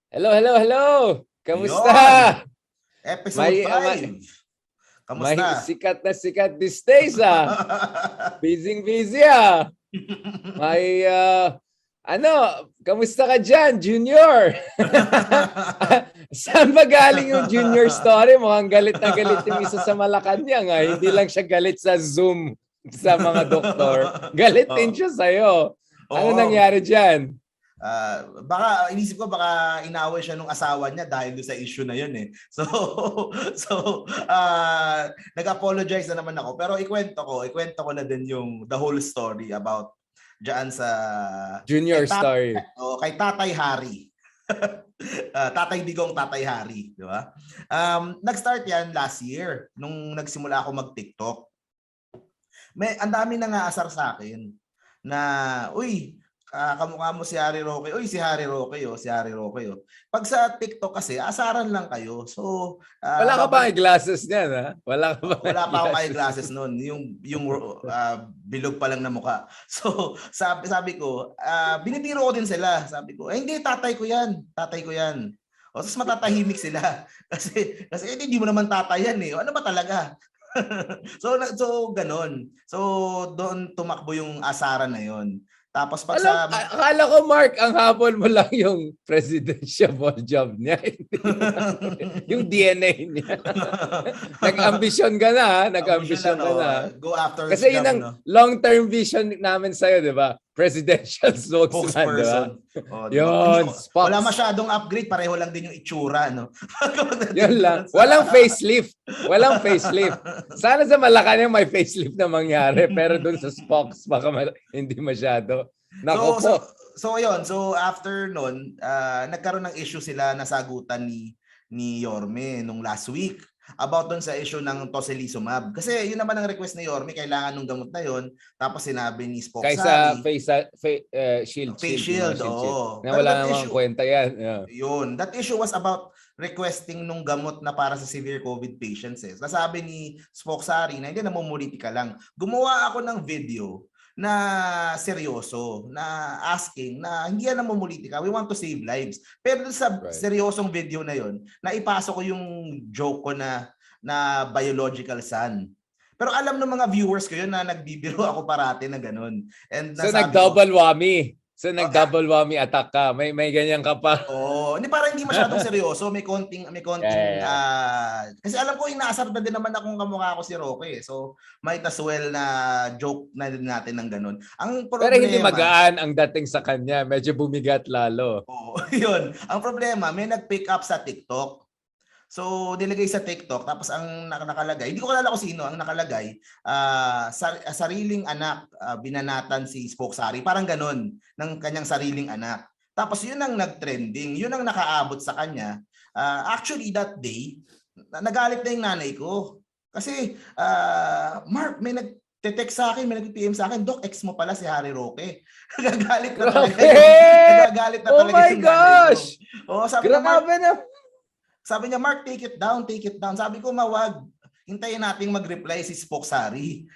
Hello, hello, hello! Kamusta? Yon! Episode May, 5. may Kamusta? sikat these days Busy May, ano, kamusta ka dyan, Junior? Saan ba galing yung Junior story? Mukhang galit na galit yung isa sa Malacanang. Hindi lang siya galit sa Zoom sa mga doktor. Galit din Oh, siya sa'yo. Ano oo. nangyari dyan? Baka inisip ko baka inaway siya nung asawa niya dahil doon sa issue na yun eh. Nag-apologize na naman ako pero ikwento ko na din yung the whole story about diyan sa Junior story. kay Tatay Hari. Tatay Digong, Tatay Hari, di ba? Nag-start yan last year nung nagsimula ako mag-TikTok. Ang dami na nga asar sa akin na, uy, kamukha mo si Harry Roque. Uy, si Harry Roque, oh, si Harry Roque. Oh. Pag sa TikTok kasi, asaran lang kayo. So, Wala ka ba glasses niyan, ha? Wala ka ba wala pa akong glasses? eyeglasses noon, yung bilog pa lang na mukha. So, sabi ko, binibiro ko din sila. Sabi ko, hindi, tatay ko yan. Tatay ko yan. O, tapos matatahimik sila. Kasi hindi mo naman tatay yan eh. O, ano ba talaga? so ganon. So doon tumakbo yung asaran na yon. Tapos pag sa Akala ko, Mark, ang habol mo lang yung presidential job niya. Yung DNA niya. Nag-ambisyon ka na, ha? Nag-ambisyon ka na. Go after Kasi yun job, ang no? long-term vision namin sa'yo, di ba? Presidential spokesman, di ba? Yun, Spox. Wala masyadong upgrade, pareho lang din yung itsura, no? Yun lang. Walang facelift. Walang facelift. Sana sa Malacanang may facelift na mangyari, pero dun sa Spox, baka hindi masyado. Nako po. So yun, so after nun, nagkaroon ng issue sila na sagutan ni Yorme nung last week about dun sa issue ng tocilizumab. Kasi yun naman ang request ni Yorme, kailangan nung gamot na yun. Tapos sinabi ni Spoksari, Kaysa shield. oo. Na Pero wala that namang issue, kwenta yan. Yeah. yun, that issue was about requesting nung gamot na para sa severe COVID patients. Nasabi ni Spoksari na hindi, namumuliti ka lang. Gumawa ako ng video na seryoso, na asking, na hindi yan namumulitika, we want to save lives. Pero sa seryosong video na yon, naipasok ko yung joke ko na biological son. Pero alam ng mga viewers ko yun na nagbibiro ako parati na ganun. And so nag-double whammy. So nag-double whammy attack ka. May ganyan ka pa. Hindi, parang hindi masyadong seryoso, may konting yeah. Kasi alam ko inaasar na din naman akong kamukha ko si Roque. So might as well na joke na din natin ng ganun. Ang problema, pero hindi magaan ang dating sa kanya, medyo bumigat lalo. Yun. Ang problema, may nag-pick up sa TikTok. So, nilagay sa TikTok, tapos ang nakalagay, hindi ko kilala kung sino, ang nakalagay, sariling anak, binanatan si Spoksari, parang ganun, ng kanyang sariling anak. Tapos yun ang nag-trending, yun ang nakaabot sa kanya. Actually, that day, nagalit na yung nanay ko. Kasi, Mark, may nag-text sa akin, may nag-PM sa akin, Doc, ex mo pala si Harry Roque. Nagagalit na talaga. Nagagalit na talaga yung nanay ko. Sabi na, Mark, sabi niya, Mark, take it down, take it down. Sabi ko, mawag. Hintayin nating mag-reply si Spoksari.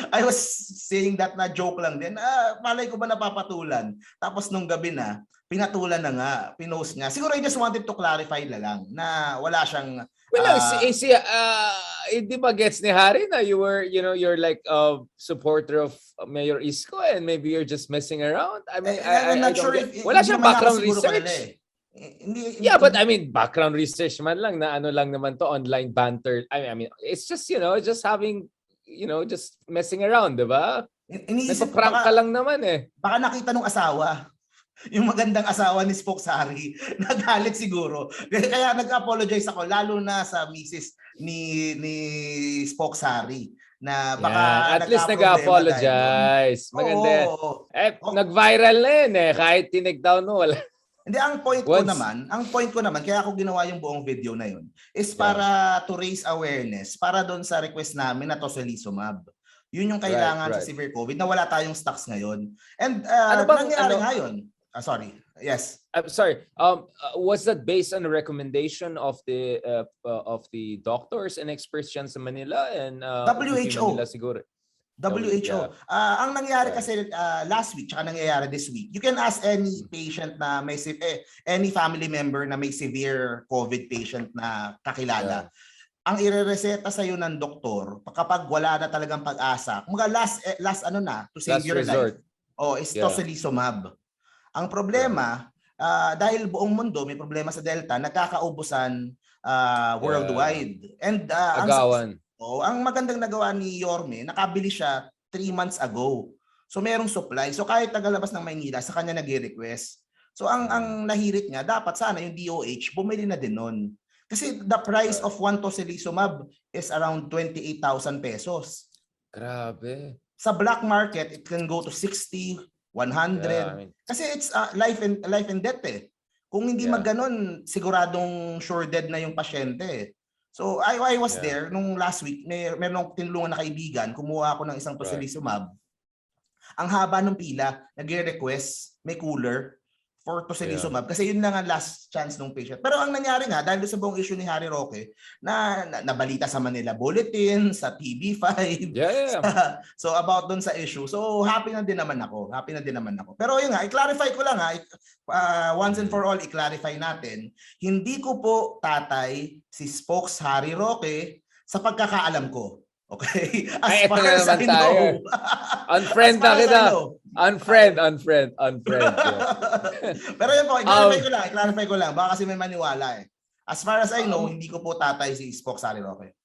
I was saying that na joke lang din. Malay ko ba napapatulan? Tapos nung gabi na, pinatulan na nga, pinost niya. Siguro I just wanted to clarify lang na wala siyang... Hindi ba gets ni Harry na you're like a supporter of Mayor Isko and maybe you're just messing around? I mean, I'm not sure if... Wala siyang background research. Hindi, but I mean, background research man lang na ano lang naman to, online banter. I mean, it's just, just having, just messing around, di ba? Nagpa-prank ka lang naman eh. Baka nakita nung asawa, yung magandang asawa ni Spoksari, nagalit siguro. Kaya nag-apologize ako, lalo na sa misis ni Spoksari. Na baka at least nag-apologize. Maganda yan. Nag-viral na yun eh. Kahit tinigdown mo, wala. Hindi, ang point ko naman, kaya ako ginawa yung buong video na yun, is para to raise awareness, para doon sa request namin na tocilizumab. Yun yung kailangan sa severe COVID, na wala tayong stocks ngayon. And nangyari ngayon. Sorry. Yes. I'm sorry. Was that based on the recommendation of the doctors and experts dyan sa Manila and WHO? Manila siguro? WHO. Ang nangyari kasi last week, tsaka nangyayari this week, you can ask any patient na may any family member na may severe COVID patient na kakilala. Ang irereseta sa iyo ng doktor kapag wala na talagang pag-asa, mga last ano na to save your life. Is tocilizumab. Ang problema, dahil buong mundo may problema sa Delta, nagkakaubusan worldwide. And ang magandang nagawa ni Yorme, nakabili siya 3 months ago. So merong supply. So kahit tagalabas ng Maynila, sa kanya nag-request. So ang nahirit niya, dapat sana yung DOH bumili na din nun. Kasi the price of one tocilizumab is around 28,000 pesos. Grabe. Sa black market, it can go to 60, 100. Kasi it's life and death eh. Kung hindi magganon, siguradong sure dead na yung pasyente. So I was there nung last week, meron akong tinulungan na kaibigan, kumuha ako ng isang tocilizumab. Ang haba ng pila, nag-request, may cooler for tocilizumab kasi yun lang ang last chance ng patient. Pero ang nangyari nga, dahil sa buong issue ni Harry Roque, na nabalita sa Manila Bulletin, sa TV5, so about dun sa issue. So happy na din naman ako. Pero yun nga, i-clarify ko lang once and for all, i-clarify natin, hindi ko po tatay si Spokes Harry Roque sa pagkakaalam ko. Okay? As far as I know. Unfriend na kita. Unfriend. Pero yun po, i-clarify ko lang. Baka kasi may maniwala eh. As far as I know, hindi ko po tatay si Spokes Harry Roque.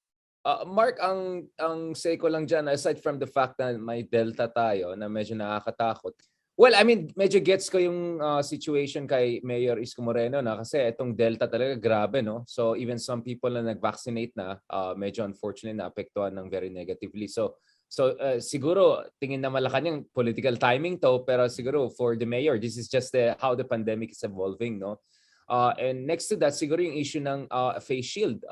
Mark, ang say ko lang dyan, aside from the fact na may Delta tayo na medyo nakakatakot, well, I mean, medyo gets ko yung situation kay Mayor Isko Moreno na kasi itong Delta talaga grabe, no? So even some people na nag-vaccinate na, medyo unfortunately na-apektuhan ng very negatively. So siguro tingin na Malacanang political timing to, pero siguro for the mayor, this is just how the pandemic is evolving, no? And next to that, siguro yung issue ng face shield.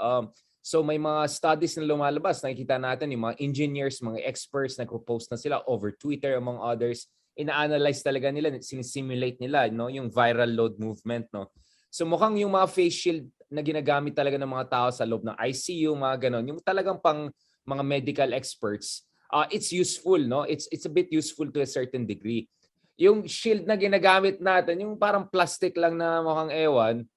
So may mga studies na lumalabas, nakikita natin yung mga engineers, mga experts, nagpo-post na sila over Twitter among others. Ina-analyze talaga nila, sinisimulate nila, no, yung viral load movement, no. So mukhang yung mga face shield na ginagamit talaga ng mga tao sa loob ng ICU, mga ganon, yung talagang pang mga medical experts, it's useful, no. It's a bit useful to a certain degree. Yung shield na ginagamit natin, yung parang plastic lang na mukhang ewan,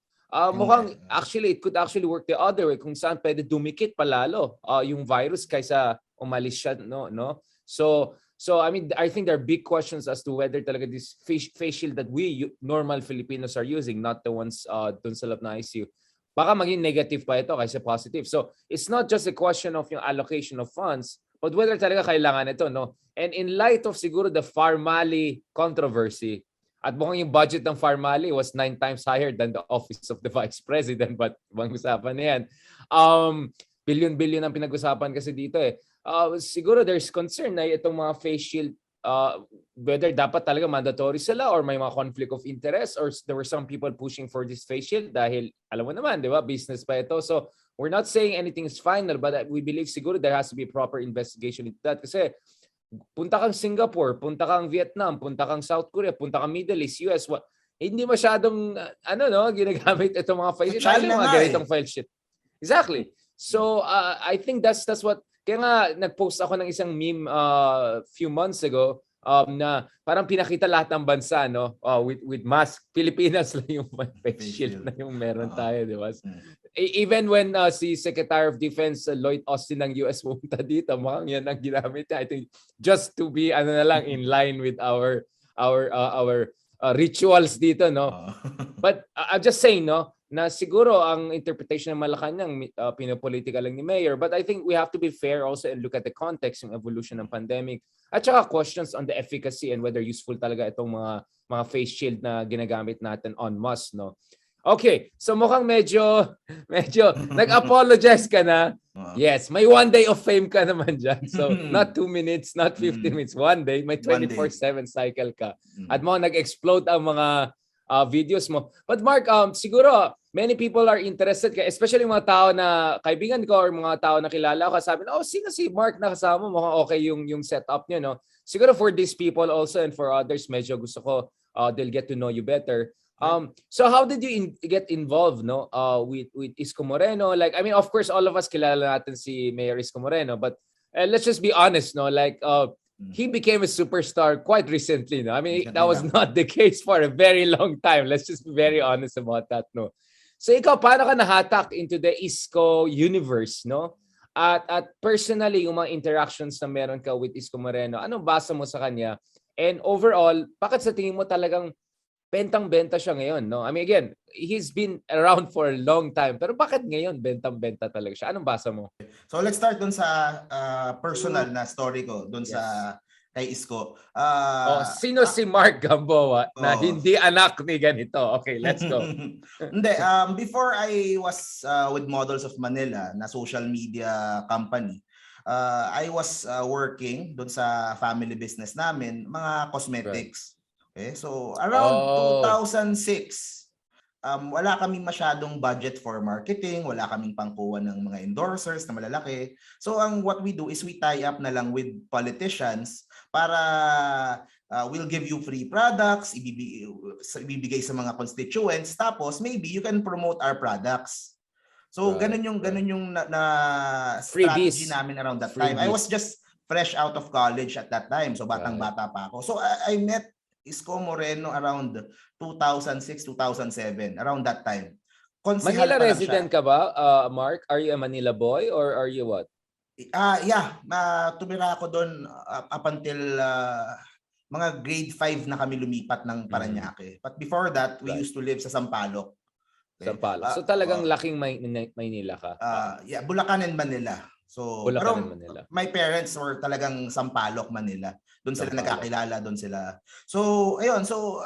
mukhang actually it could actually work the other way, kung saan pwede dumikit palalo yung virus kaysa umalis siya, no. So I mean, I think there are big questions as to whether talaga this face shield that we normal Filipinos are using, not the ones dun sa loob ng ICU, baka maging negative pa ito kaysa positive. So it's not just a question of yung allocation of funds, but whether talaga kailangan ito, no? And in light of siguro the Pharmali controversy, at mukhang yung budget ng Pharmali was 9 times higher than the office of the Vice President, but ibang usapan na yan. Billion ang pinag-usapan kasi dito eh. Siguro there's concern na itong mga face shield, whether dapat talaga mandatory sila or may mga conflict of interest, or there were some people pushing for this face shield dahil alam mo naman, di ba, business pa ito. So we're not saying anything is final, but we believe siguro there has to be proper investigation into that. Kasi punta kang Singapore, punta kang Vietnam, punta kang South Korea, punta kang Middle East, US, hindi masyadong ginagamit itong mga face shield. China mga ganitong face shield. Exactly. So I think that's what. Kaya nga nag-post ako ng isang meme few months ago na parang pinakita lahat ng bansa, no, with mask. Pilipinas lang yung face shield na yung meron tayo, di ba? Even when si Secretary of Defense Lloyd Austin ng US pumunta dito, mukhang yan ang ginamit niya. I think just to be in line with our rituals dito, no. But I'm just saying, no, na siguro ang interpretation ng Malacanang pinopolitika lang ni Mayor, but I think we have to be fair also and look at the context, yung evolution ng pandemic, at saka questions on the efficacy and whether useful talaga itong mga face shield na ginagamit natin en masse, no. Okay, so mukhang medyo nag-apologize ka na. Yes, may 1 day of fame ka naman dyan. So not 2 minutes, not 15 minutes, 1 day, may 24/7 cycle ka. At mukhang nag-explode ang mga videos mo. But Mark, siguro many people are interested, especially mga tao na kaibigan ko or mga tao na kilala ko, sabi na, sino si Mark na kasama mo? Mukhang okay yung setup niyo, no? Siguro for these people also and for others, medyo gusto ko they'll get to know you better. So how did you get involved, no, with Isko Moreno? Like, I mean, of course, all of us kilala natin si Mayor Isko Moreno, but let's just be honest, no? Like, he became a superstar quite recently, no? I mean, that was not the case for a very long time. Let's just be very honest about that, no? So ikaw, paano ka nahatak into the Isko universe, no? At personally, yung mga interactions na meron ka with Isko Moreno, anong basa mo sa kanya? And overall, bakit sa tingin mo talagang bentang-benta siya ngayon, no? I mean, again, he's been around for a long time. Pero bakit ngayon bentang-benta talaga siya? Anong basa mo? So let's start dun sa personal na story ko dun sa kay Isko. Sino si Mark Gamboa na hindi anak ni ganito? Okay, let's go. Hindi, before I was with Models of Manila na social media company, I was working dun sa family business namin, mga cosmetics. Okay, so around 2006, wala kaming masyadong budget for marketing, wala kaming pangkuha ng mga endorsers na malalaki. So what we do is we tie up na lang with politicians para we'll give you free products, ibibigay sa mga constituents, tapos maybe you can promote our products. So ganun yung strategy namin around that time. I was just fresh out of college at that time, so batang-bata pa ako. So I met ISKO Moreno around 2006, 2007, around that time. Manila resident ka ba, Mark? Are you a Manila boy or are you what? Yeah, tumira ako doon up until mga grade 5 na kami lumipat ng Parañaque. But before that, we used to live sa Sampaloc. Okay? Sampaloc. So talagang laking Maynila ka? Yeah, Bulacan and Manila. So, Bulacan and Manila. My parents were talagang Sampaloc, Manila. Doon sila nagkakilala, doon sila. So, ayun, so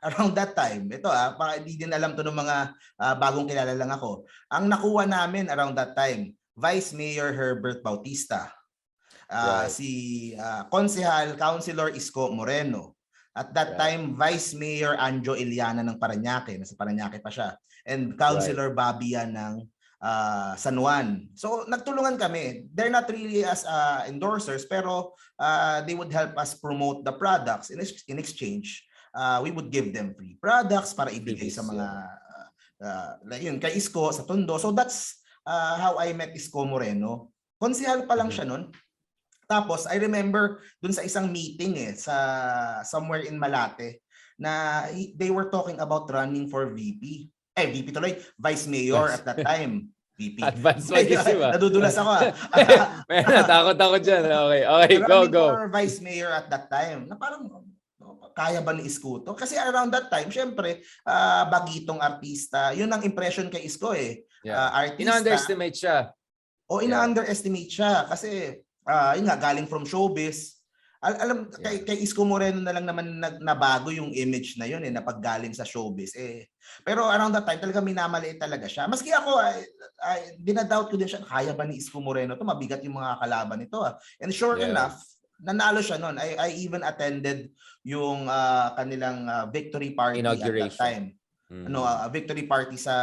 around that time, ito hindi din alam to ng mga bagong kilala lang ako. Ang nakuha namin around that time, Vice Mayor Herbert Bautista, si Konsehal, Councilor Isko Moreno. At that time, Vice Mayor Anjo Iliana ng Parañaque, nasa Parañaque pa siya, and Councilor Babia ng San Juan. So nagtulungan kami. They're not really as endorsers, pero they would help us promote the products. In exchange, we would give them free products para ibigay sa mga like yun, kay Isko sa Tondo. So that's how I met Isko Moreno. Konsehal pa lang siya nun. Tapos I remember dun sa isang meeting sa somewhere in Malate na they were talking about running for VP. VP tuloy, Vice Mayor at that time. VP. Advance mag-isip Nadudulas ako. Natakot ako dyan. Okay, go. For Vice Mayor at that time, na parang kaya ba ni Isko to? Kasi around that time, syempre, bagitong artista, yun ang impression kay Isko eh. Artista. Ina-underestimate siya. Ina-underestimate siya kasi yun nga, galing from showbiz. Alam, kay Isko Moreno na lang naman nabago yung image na yun na paggaling sa showbiz. Pero around that time, talaga minamaliit talaga siya. Maski ako, dinadoubt ko din siya, kaya ba ni Isko Moreno to? Mabigat yung mga kalaban nito. And sure enough, nanalo siya noon. I even attended yung kanilang victory party at that time. Victory party sa,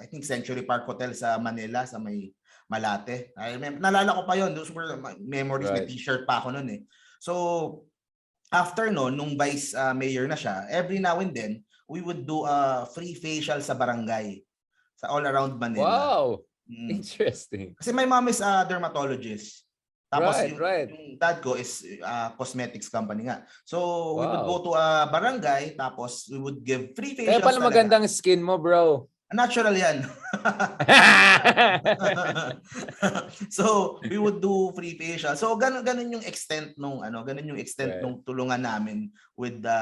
I think, Century Park Hotel sa Manila, sa may Malate. Nalala ko pa yun. Those were memories. May t-shirt pa ako noon eh. So, after nung Vice Mayor na siya, every now and then, we would do a free facial sa barangay. Sa all around Manila. Wow! Interesting. Kasi my mom is a dermatologist. Tapos yung dad ko is cosmetics company nga. So, we would go to a barangay, tapos we would give free facials. Kaya pala magandang skin mo, bro. Natural yan. So, we would do free facial. So, ganun yung extent nung nung tulungan namin with the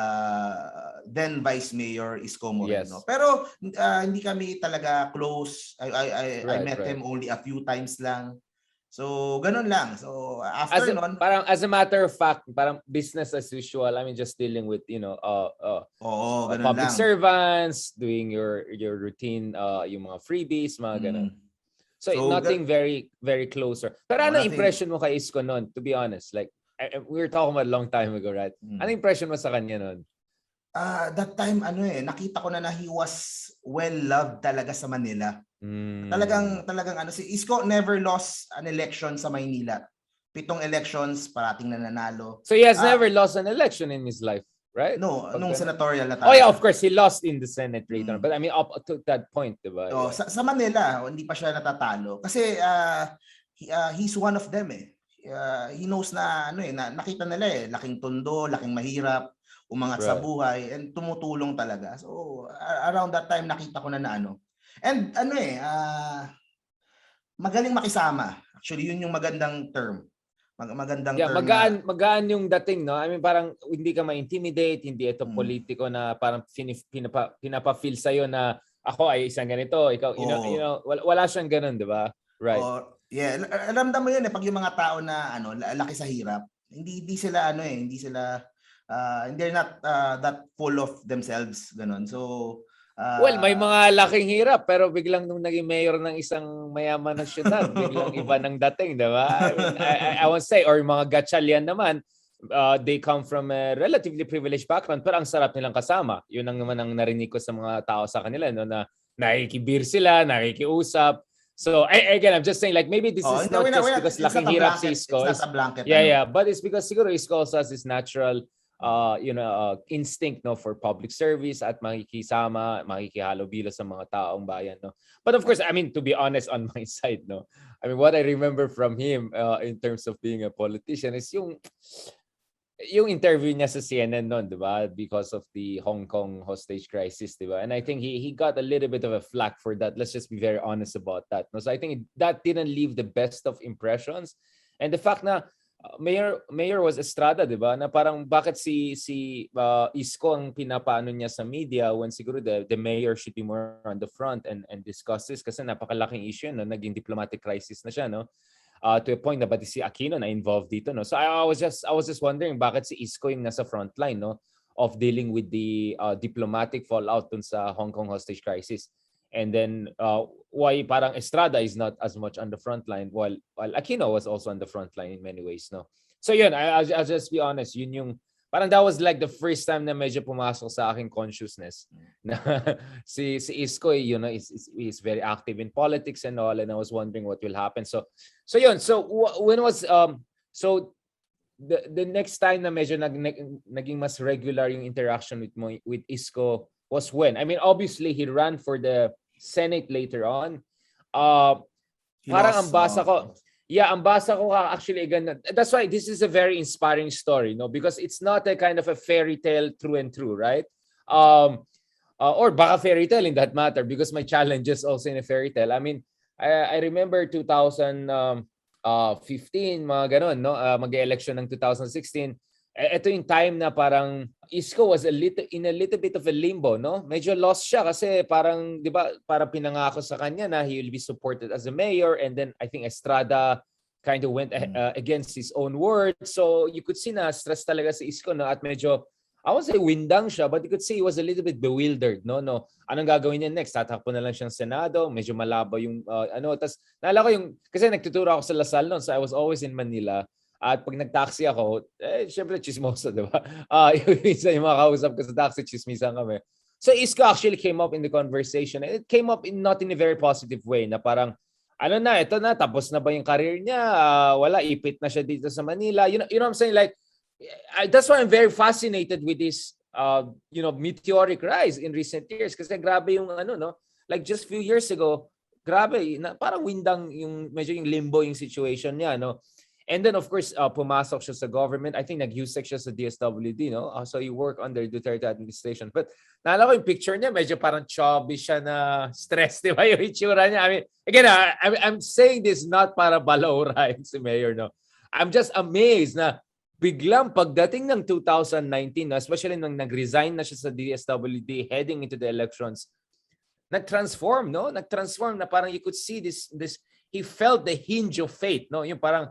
then Vice Mayor Isko Moreno. Pero hindi kami talaga close. I met him only a few times lang. So, ganun lang. So, after parang as a matter of fact, parang business as usual. I mean, just dealing with, public servants, doing your routine, yung mga freebies, mga ganun. So nothing very, very closer. Pero ano impression mo kay Isko nun, to be honest? Like, we were talking about a long time ago, right? Ano impression mo sa kanya nun? That time, nakita ko na he was well-loved talaga sa Manila. Talagang si Isko never lost an election sa Maynila. 7 elections, parating nanalo. So he has never lost an election in his life, right? No, nung senatorial na tayo. Oh yeah, of course, he lost in the Senate later. But I mean, up to that point, diba? Sa Manila, hindi pa siya natatalo. Kasi he's one of them eh. he knows na na nakita nila laking tondo, laking mahirap, umangat sa buhay, and tumutulong talaga. So around that time nakita ko na and magaling makisama. Actually, yun yung magandang term. Magandang term magaan yung dating, no? I mean, parang hindi ka ma-intimidate, hindi ito politiko na parang pinapa-feel sa'yo na ako ay isang ganito, ikaw, you know, wala siyang ganun, di ba? Right. Yeah, alamdam mo yun pag yung mga tao na laki sa hirap, hindi sila they're not that full of themselves, ganun. So well, may mga laking hirap pero biglang nung naging mayor ng isang mayaman na syudad, biglang iba ng dating, di ba? I mean, I won't say, or mga gatchalian naman, they come from a relatively privileged background pero ang sarap nilang kasama. Yun ang naman ang narinig ko sa mga tao sa kanila, no, na nakikibir sila, nakikiusap. So again, I'm just saying, like, maybe this is not just because laking hirap si Iskos. It's not a blanket. Yeah, but it's because siguro Iskos has this natural instinct, no, for public service at makikisama, makikihalubilo sa mga taong bayan, no. But of course, I mean, to be honest, on my side, no, I mean, what I remember from him in terms of being a politician is yung interview niya sa CNN noon, di ba, because of the Hong Kong hostage crisis, di ba, and I think he got a little bit of a flack for that. Let's just be very honest about that, no. So I think that didn't leave the best of impressions, and the fact na Mayor was Estrada, di ba? Na parang bakit si Isko ang pinapaano niya sa media when siguro the mayor should be more on the front and discuss this kasi napakalaking issue, no? Naging diplomatic crisis na siya, no? To a point na pati si Aquino na involved dito, no? So I was just wondering bakit si Isko yung nasa front line, no, of dealing with the diplomatic fallout dun sa Hong Kong hostage crisis. And then why parang Estrada is not as much on the front line while Aquino was also on the front line in many ways, no. So yun, I'll just be honest, yun yung parang that was like the first time na medyo pumasok sa aking consciousness na si Isko, you know, is very active in politics and all, and I was wondering what will happen. So yun, so when was so the next time na medyo naging mas regular yung interaction with Isko was when? I mean, obviously he ran for the Senate later on. Parang ang basa ko, actually again, that's why this is a very inspiring story, no, because it's not a kind of a fairy tale through and through, right? Or baka fairy tale in that matter, because my challenge is also in a fairy tale. I mean, I remember 2015, mga ganon, no, mag-election ng 2016. Ito yung time na parang Isko was in a little bit of a limbo, no? Medyo lost siya kasi parang, di ba, para pinangako sa kanya na he will be supported as a mayor, and then I think Estrada kind of went against his own word. So you could see na stress talaga si Isko, no? At medyo, I won't say windang siya, but you could see he was a little bit bewildered, no? Anong gagawin niya next? Tatakbo na lang siyang Senado, medyo malabo yung tas naalala ko yung, kasi nagtuturo ako sa Lasal noon, so I was always in Manila. At pag nag-taxi ako, syempre chismoso, di ba? Yung mga kausap ko sa taxi, chismisan kami. So Isko actually came up in the conversation, and it came up not in a very positive way, na parang, ito na, tapos na ba yung career niya? Wala, ipit na siya dito sa Manila. You know what I'm saying? Like, that's why I'm very fascinated with this, meteoric rise in recent years. Kasi grabe yung like just few years ago, grabe, parang windang medyo yung limbo yung situation niya, no? And then, of course, pumasok siya sa government. I think nag-USEC siya sa DSWD, no? So he worked under Duterte administration. But naalala ko yung picture niya, medyo parang chubby siya na stress, di ba? Yung itsura niya. I mean, again, I'm saying this not para balawrain si Mayor, no? I'm just amazed na biglang pagdating ng 2019, especially nang nag-resign na siya sa DSWD heading into the elections, nag-transform, no? Nag-transform na parang you could see this, he felt the hinge of fate, no? Yung parang,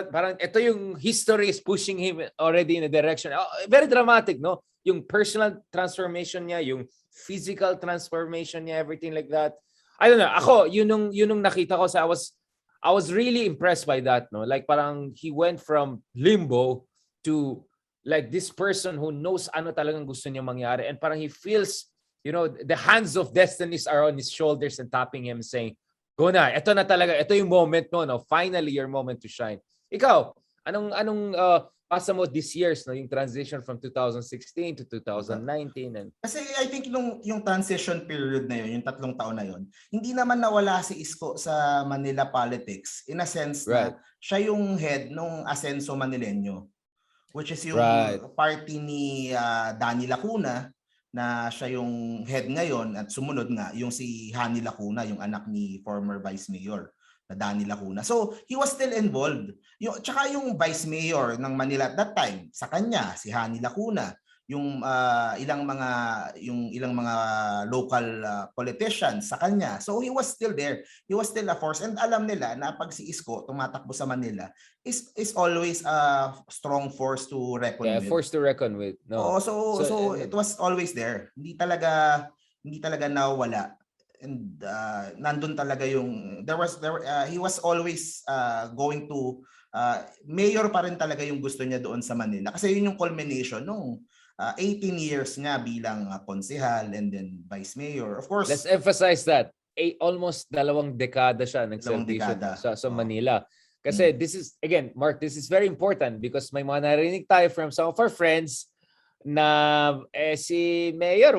parang ito yung history is pushing him already in a direction. Very dramatic, no? Yung personal transformation niya, yung physical transformation niya, everything like that. I don't know. Ako, yun nung nakita ko, I was really impressed by that, no? Like parang he went from limbo to like this person who knows ano talagang gusto niya mangyari, and parang he feels, the hands of destinies are on his shoulders and tapping him saying, go na, ito yung moment mo, no? Finally your moment to shine. Ikaw, anong nabasa mo this years, no, yung transition from 2016 to 2019 and kasi I think yung transition period na yun, yung 3 taon na yun, hindi naman nawala si Isko sa Manila politics in a sense na siya yung head nung Asenso Manileño, which is yung party ni Danny Lacuna, na siya yung head ngayon, at sumunod nga yung si Hani Lacuna, yung anak ni former Vice Mayor na Danny Lacuna. So he was still involved. Tsaka yung Vice Mayor ng Manila at that time, sa kanya si Hani Lacuna, yung ilang mga local politicians sa kanya. So he was still there. He was still a force, and alam nila na pag si Isko tumatakbo sa Manila is always a strong force to reckon with. Force to reckon with. No. So it was always there. Hindi talaga nawala. And nandun talaga yung he was always going to mayor pa rin talaga yung gusto niya doon sa Manila, kasi yun yung culmination nung 18 years nga bilang konsehal and then vice mayor. Of course, let's emphasize that almost 2 dekada siya nagserbisyo sa Manila. Kasi this is, again, Mark, this is very important because may mga narinig tayo from some of our friends na si Mayor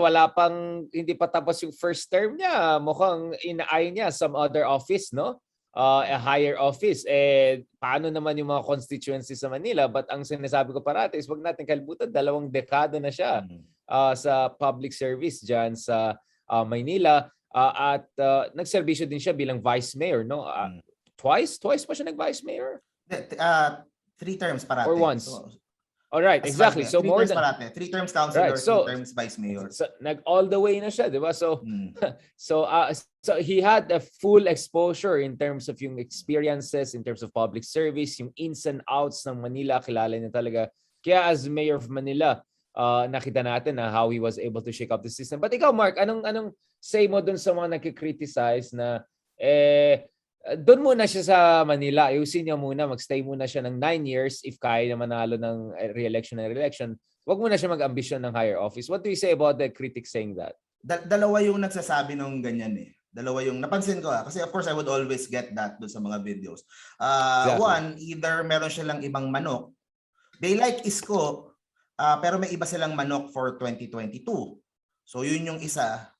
hindi pa tapos yung first term niya, mukhang inaay niya some other office, no? A higher office. Paano naman yung mga constituencies sa Manila? But ang sinasabi ko parati is wag natin kalimutan, 2 dekada na siya sa public service dyan sa Maynila. At nagserbisyo din siya bilang vice mayor, no? Twice pa siya nag-vice mayor? 3 terms parati. Or once? All right, exactly. So more than 3 terms councilor, 3 terms vice mayor. So all the way na siya, 'di ba? So so he had a full exposure in terms of yung experiences, in terms of public service, yung ins and outs ng Manila, kilala niya talaga. Kaya as mayor of Manila, nakita natin na how he was able to shake up the system. But ikaw, Mark, anong say mo dun sa mga nagki-criticize na doon muna siya sa Manila, ayusin niya muna, magstay muna siya ng 9 years if kaya na manalo ng re-election. Wag muna siya mag-ambisyon ng higher office. What do you say about the critics saying that? Dalawa yung nagsasabi ng ganyan eh. Dalawa yung napansin ko kasi of course I would always get that doon sa mga videos. Exactly. One, either meron silang ibang manok. They like Isko, pero may iba silang manok for 2022. So yun yung isa.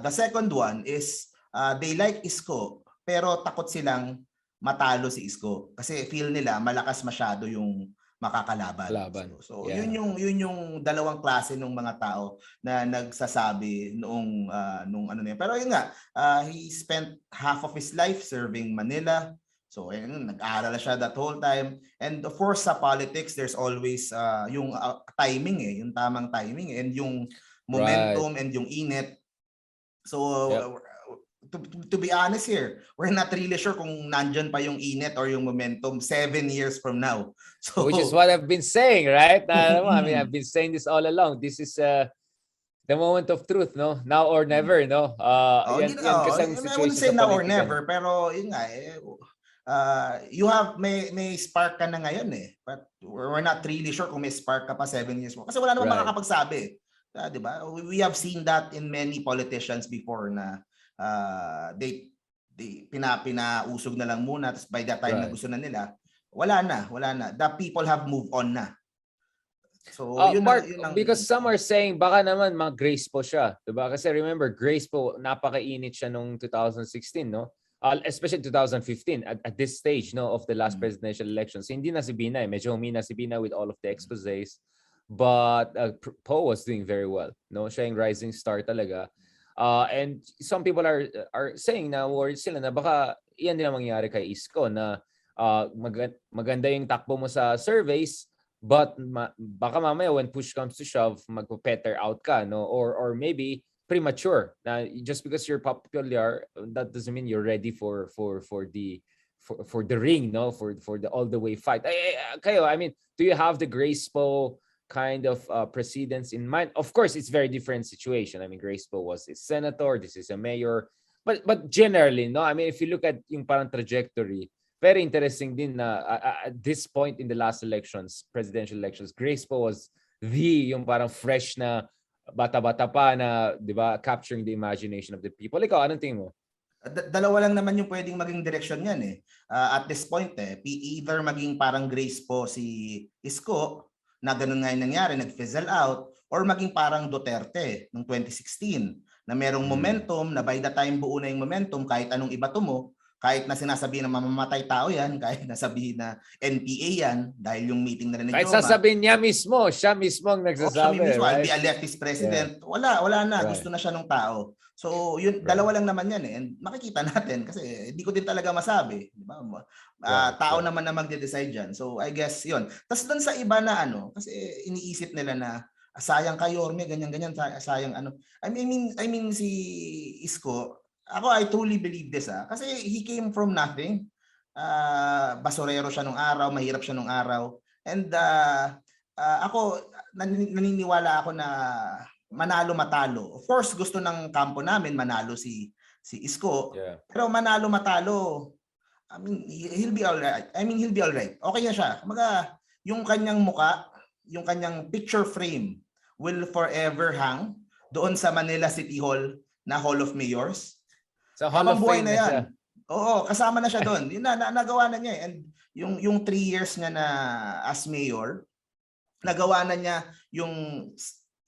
The second one is they like Isko, pero takot silang matalo si Isko kasi feel nila malakas masyado yung makakalaban. So yeah. yun yung dalawang klase ng mga tao na nagsasabi nung ano na yun. Pero yun nga, he spent half of his life serving Manila. So nag-aaral siya that whole time. And of course sa politics there's always yung timing yung tamang timing and yung momentum and yung init. So to be honest here, we're not really sure kung nandyan pa yung init or yung momentum 7 years from now. So which is what I've been saying, right? I mean, I've been saying this all along. This is the moment of truth, no? Now or never, no? I wouldn't say now or never, pero yun nga you have may spark ka na ngayon but we're not really sure kung may spark ka pa 7 years mo kasi wala namang makakapagsabi. Di ba? We have seen that in many politicians before na they pinausog na lang muna, tapos by that time na gusto na nila, wala na. The people have moved on na. So Mark, because some are saying baka naman mga Grace po siya, diba? Kasi remember, Grace po, napakainit siya nung 2016, no? Especially 2015 at this stage, no, of the last presidential elections. Hindi na si Binay, medyo humina si Binay with all of the exposés, but Poe was doing very well, no? Siya yung rising star talaga. And some people are saying na worried sila na baka iyan din ang mangyari kay Isko na maganda yung takbo mo sa surveys but baka mamaya when push comes to shove magpo-peter out ka, no, or maybe premature na just because you're popular that doesn't mean you're ready for the ring, no, for the all the way fight. Kayo, I mean, do you have the Grace Poe kind of precedence in mind? Of course, it's very different situation. I mean, Grace Poe was a senator, this is a mayor, but generally, no. I mean, if you look at yung parang trajectory, very interesting din na at this point in the last elections, presidential elections, Grace Poe was yung parang fresh na bata-bata pa na, di ba, capturing the imagination of the people. Ikaw, anong tingin mo? Dalawa lang naman yung pwedeng maging direksyon yan eh. At this point either maging parang Grace po si Isko na ganun nga yung nangyari, nag-fizzle out, or maging parang Duterte noong 2016 na merong momentum na by the time buo na yung momentum, kahit anong ibato mo, kahit na sinasabihin na mamamatay tao yan, kahit na sabihin na NPA yan, dahil yung meeting na rin ni Kahit Joma. sasabihin niya mismo, siya mismo ang nagsasabi. Mismo, right? I'll be a leftist president. Yeah. Wala na, gusto na siya ng tao. So, yun, dalawa lang naman yan eh. And makikita natin kasi hindi ko din talaga masabi. Diba? Tao naman na magde-decide dyan. So, I guess yun. Tapos doon sa iba na kasi iniisip nila na sayang kay Yorme, ganyan-ganyan, sayang I mean si Isko, I truly believe this kasi he came from nothing. Basurero siya nung araw, mahirap siya nung araw. And ako, naniniwala ako na manalo matalo. Of course, gusto ng kampo namin manalo si Isko. Yeah. Pero manalo matalo, he'll be all right. He'll be all right. Okay na siya. Kumaga, yung kanyang muka, yung kanyang picture frame will forever hang doon sa Manila City Hall na Hall of Mayors. So Hall of Fame na yan. Oo, kasama na siya doon. Yun nagawa na niya. And yung 3 years niya na as mayor, nagawa na niya yung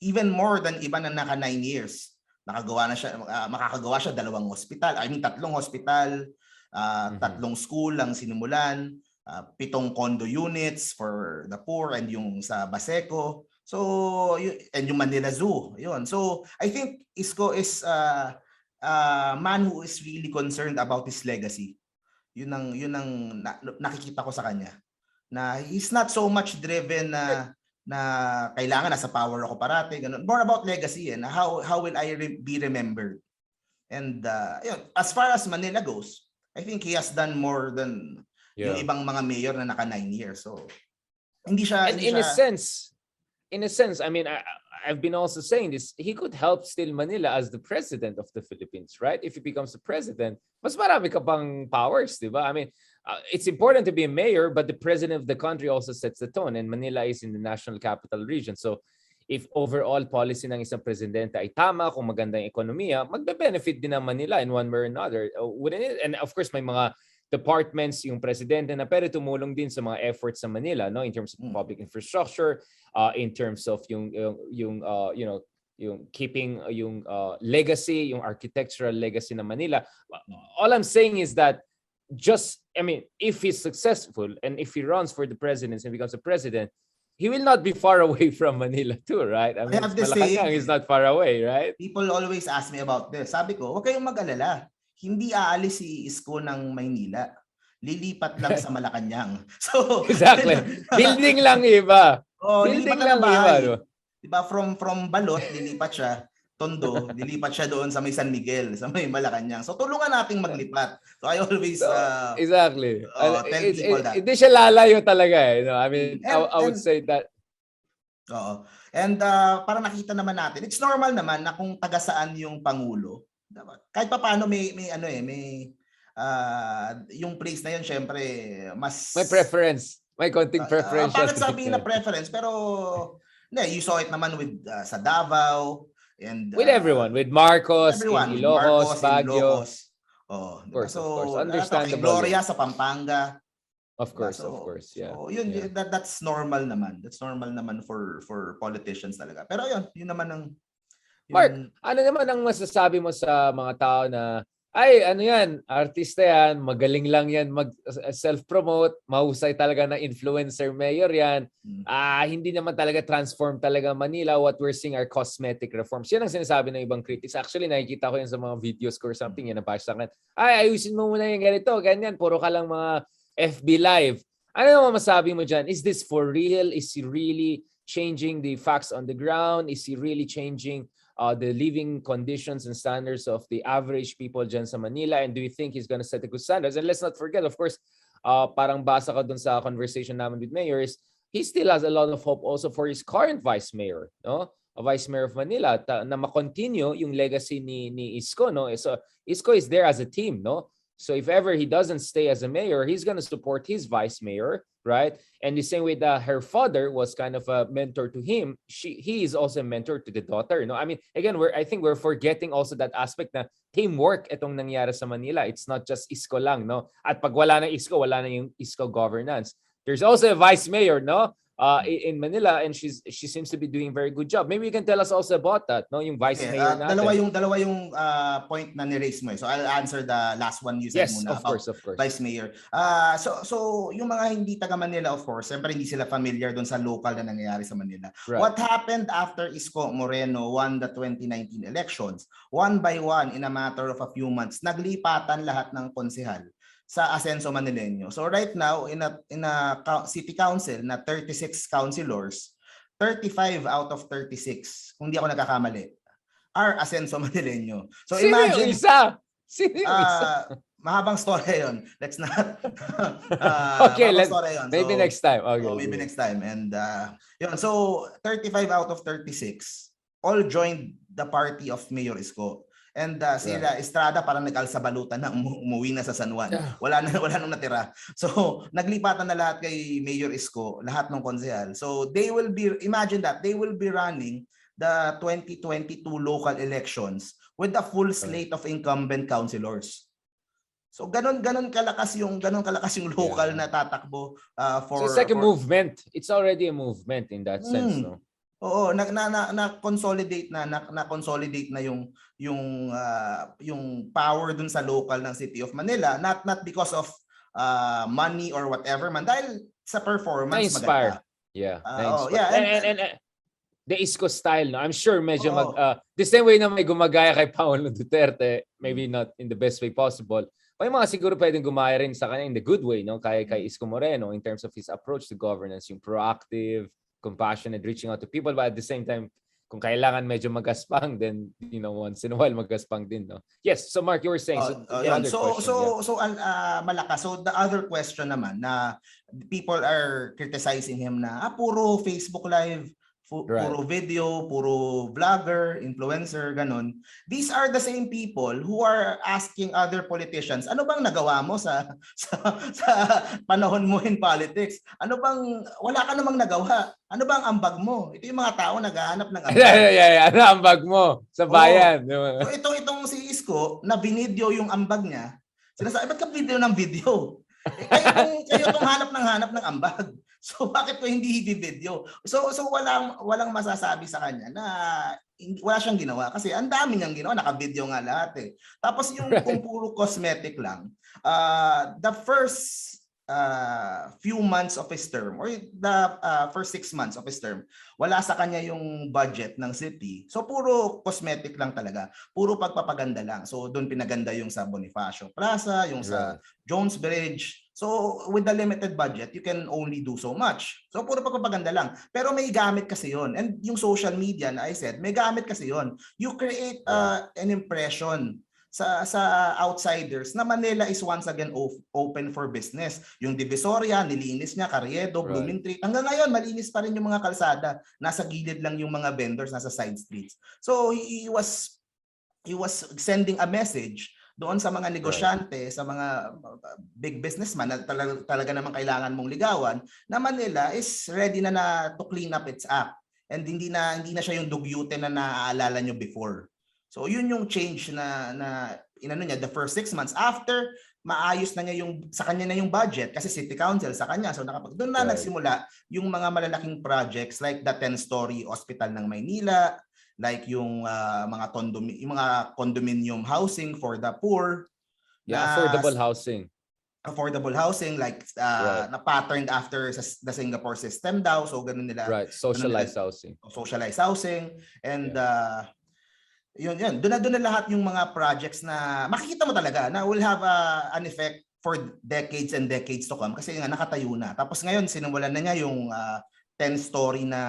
even more than iba na naka 9 years. Nakagawa na siya, makakagawa siya 2 hospital. 3 hospital, 3 school ang sinimulan, 7 condo units for the poor and yung sa Baseco. So, and yung Manila Zoo. Yun. So, I think Isko is a man who is really concerned about his legacy. Yun ang nakikita ko sa kanya. Na he's not so much driven na kailangan nasa power ako parate, ganun. More about legacy and how will I be remembered. And as far as Manila goes, I think he has done more than yung ibang mga mayor na naka 9 years. So hindi siya in a sense, I mean, I've been also saying this, he could help still Manila as the president of the Philippines, right? If he becomes the president, mas marami ka pang powers, di ba? I mean, it's important to be a mayor, but the president of the country also sets the tone, and Manila is in the national capital region. So if overall policy ng isang presidente ay tama, kung maganda yung ekonomiya, magbe-benefit din ng Manila in one way or another, wouldn't it? And of course, may mga departments yung presidente na pwede tumulong din sa mga efforts sa Manila, no, in terms of public infrastructure, in terms of yung keeping yung legacy, yung architectural legacy ng Manila. All I'm saying is that if he's successful and if he runs for the presidency and becomes a president, he will not be far away from Manila too, right? I mean, Malacanang is not far away, right? People always ask me about this. Sabi ko, huwag kayong mag-alala. Hindi aalis si Isko ng Maynila. Lilipat lang sa Malacanang. So exactly. Building lang iba. Building lang iba. No? Diba from Balot, lilipat siya. Tondo, lilipat siya doon sa may San Miguel, sa may Malacanang. So tulungan nating maglipat. So I always exactly. Tell people that. Hindi siya lalayo talaga eh. No? I mean, I would say that. Oo. And para nakita naman natin, it's normal naman na kung taga saan yung Pangulo, kahit pa paano may yung place na yun syempre mas may preference, may konting preference. Bakit sabihin na preference, pero you saw it naman with sa Davao and with everyone, with Marcos, in Ilocos, Baguio. Of course, understandable. Gloria sa Pampanga. Of course, yeah. So yun, that's normal naman. That's normal naman for politicians talaga. Pero yun naman ang Mark, ano naman ang masasabi mo sa mga tao na artista yan, magaling lang yan mag-self-promote, mahusay talaga na influencer mayor yan. Hindi naman talaga transform talaga Manila. What we're seeing are cosmetic reforms. Yan ang sinasabi ng ibang critics. Actually, nakikita ko yan sa mga videos ko or something, yan ang bash sa akin. Ayusin mo muna yung ganito, ganyan, puro ka lang mga FB Live. Ano naman masabi mo dyan? Is this for real? Is he really changing the facts on the ground? Is he really changing the living conditions and standards of the average people dyan sa Manila? And do you think he's gonna set the good standards? And let's not forget, of course, parang basa ka dun sa conversation namin with mayors, he still has a lot of hope also for his current vice mayor, no? A vice mayor of Manila, na ma-continue yung legacy ni Isko, no? So Isko is there as a team, no? So if ever he doesn't stay as a mayor, he's going to support his vice mayor, right? And the same way that her father was kind of a mentor to him, he is also a mentor to the daughter. No, I mean, again, I think we're forgetting also that aspect na teamwork itong nangyari sa Manila. It's not just Isko lang, no? At pag wala ng Isko, wala na yung Isko governance. There's also a vice mayor, no? In Manila, and she seems to be doing a very good job. Maybe you can tell us also about that, no? Yung vice mayor natin. Dalawa yung point na ni-raise mo. So I'll answer the last one you said muna about vice mayor. So yung mga hindi taga Manila, of course, siyempre hindi sila familiar doon sa local na nangyayari sa Manila. Right. What happened after ISKO Moreno won the 2019 elections? One by one, in a matter of a few months, naglipatan lahat ng konsehal sa Asenso Manileño. So right now, in a city council na 36 councilors, 35 out of 36, kung di ako nagkakamali, are Asenso Manileño. So sino imagine, yung isa? Sino yung isa? Mahabang story yun. Let's not. Okay, maybe next time. Okay. Maybe next time. And yun. So 35 out of 36 all joined the party of Mayor Isko. And sila Estrada parang nag-alsabalutan na umuwi na sa San Juan. Wala nang natira. So naglipatan na lahat kay Mayor Isko, lahat ng konsehal. So they will be, imagine that, they will be running the 2022 local elections with a full slate of incumbent councilors. So ganon kalakas yung local na tatakbo for. So it's like a movement. It's already a movement in that sense, no? Oo, na-consolidate na yung power dun sa local ng City of Manila, not because of money or whatever man, dahil sa performance maganda. Yeah. And the Iskos style, no? I'm sure medyo the same way na may gumagaya kay Paolo Duterte, maybe not in the best way possible. May mga siguro pwedeng gumaya rin sa kanya in the good way, no? Kay ISKO Moreno in terms of his approach to governance, yung proactive, compassionate, reaching out to people, but at the same time, kung kailangan medyo magaspang, then once in a while magaspang din, no? Yes, so Mark, you were saying malakas. So the other question naman na people are criticizing him na puro Facebook live, puro video, puro vlogger, influencer, ganon. These are the same people who are asking other politicians, ano bang nagawa mo sa panahon mo in politics? Wala ka namang nagawa. Ano bang ambag mo? Ito yung mga tao naghahanap ng ambag. Ano ambag mo sa bayan? So itong si Isko, na binidyo yung ambag niya, sinasabi, ba't ka video ng video? Kayo itong hanap ng ambag. So bakit ko hindi i-video? So walang masasabi sa kanya na wala siyang ginawa kasi ang dami niyang ginawa, naka-video nga lahat . Tapos yung kung puro cosmetic lang, the first few months of his term or the first 6 months of his term, wala sa kanya yung budget ng city. So puro cosmetic lang talaga. Puro pagpapaganda lang. So doon pinaganda yung sa Bonifacio Plaza, yung sa Jones Bridge. So with the limited budget, you can only do so much. So puro pagpapaganda lang. Pero may gamit kasi yon. And yung social media na I said, may gamit kasi yon. You create an impression sa outsiders na Manila is once again open for business. Yung Divisoria, nilinis niya, Carriedo, Blooming Street. Hanggang ngayon, malinis pa rin yung mga kalsada. Nasa gilid lang yung mga vendors, nasa side streets. So he was sending a message doon sa mga negosyante, sa mga big businessman na talaga naman kailangan mong ligawan, na Manila is ready na to clean up its act. And hindi na siya yung dugyute na naaalala nyo before. So yun yung change na inano niya the first 6 months after maayos na niya sa kanya na yung budget kasi city council sa kanya. So doon na nagsimula yung mga malalaking projects like the 10-story hospital ng Maynila, like yung mga condominium housing for the poor. Affordable housing. Affordable housing like na patterned after the Singapore system daw. So ganun nila. Socialized housing. Socialized housing and yun. Doon na lahat yung mga projects na makikita mo talaga na will have an effect for decades and decades to come kasi nga nakatayo na. Tapos ngayon sinimulan na niya yung 10-story na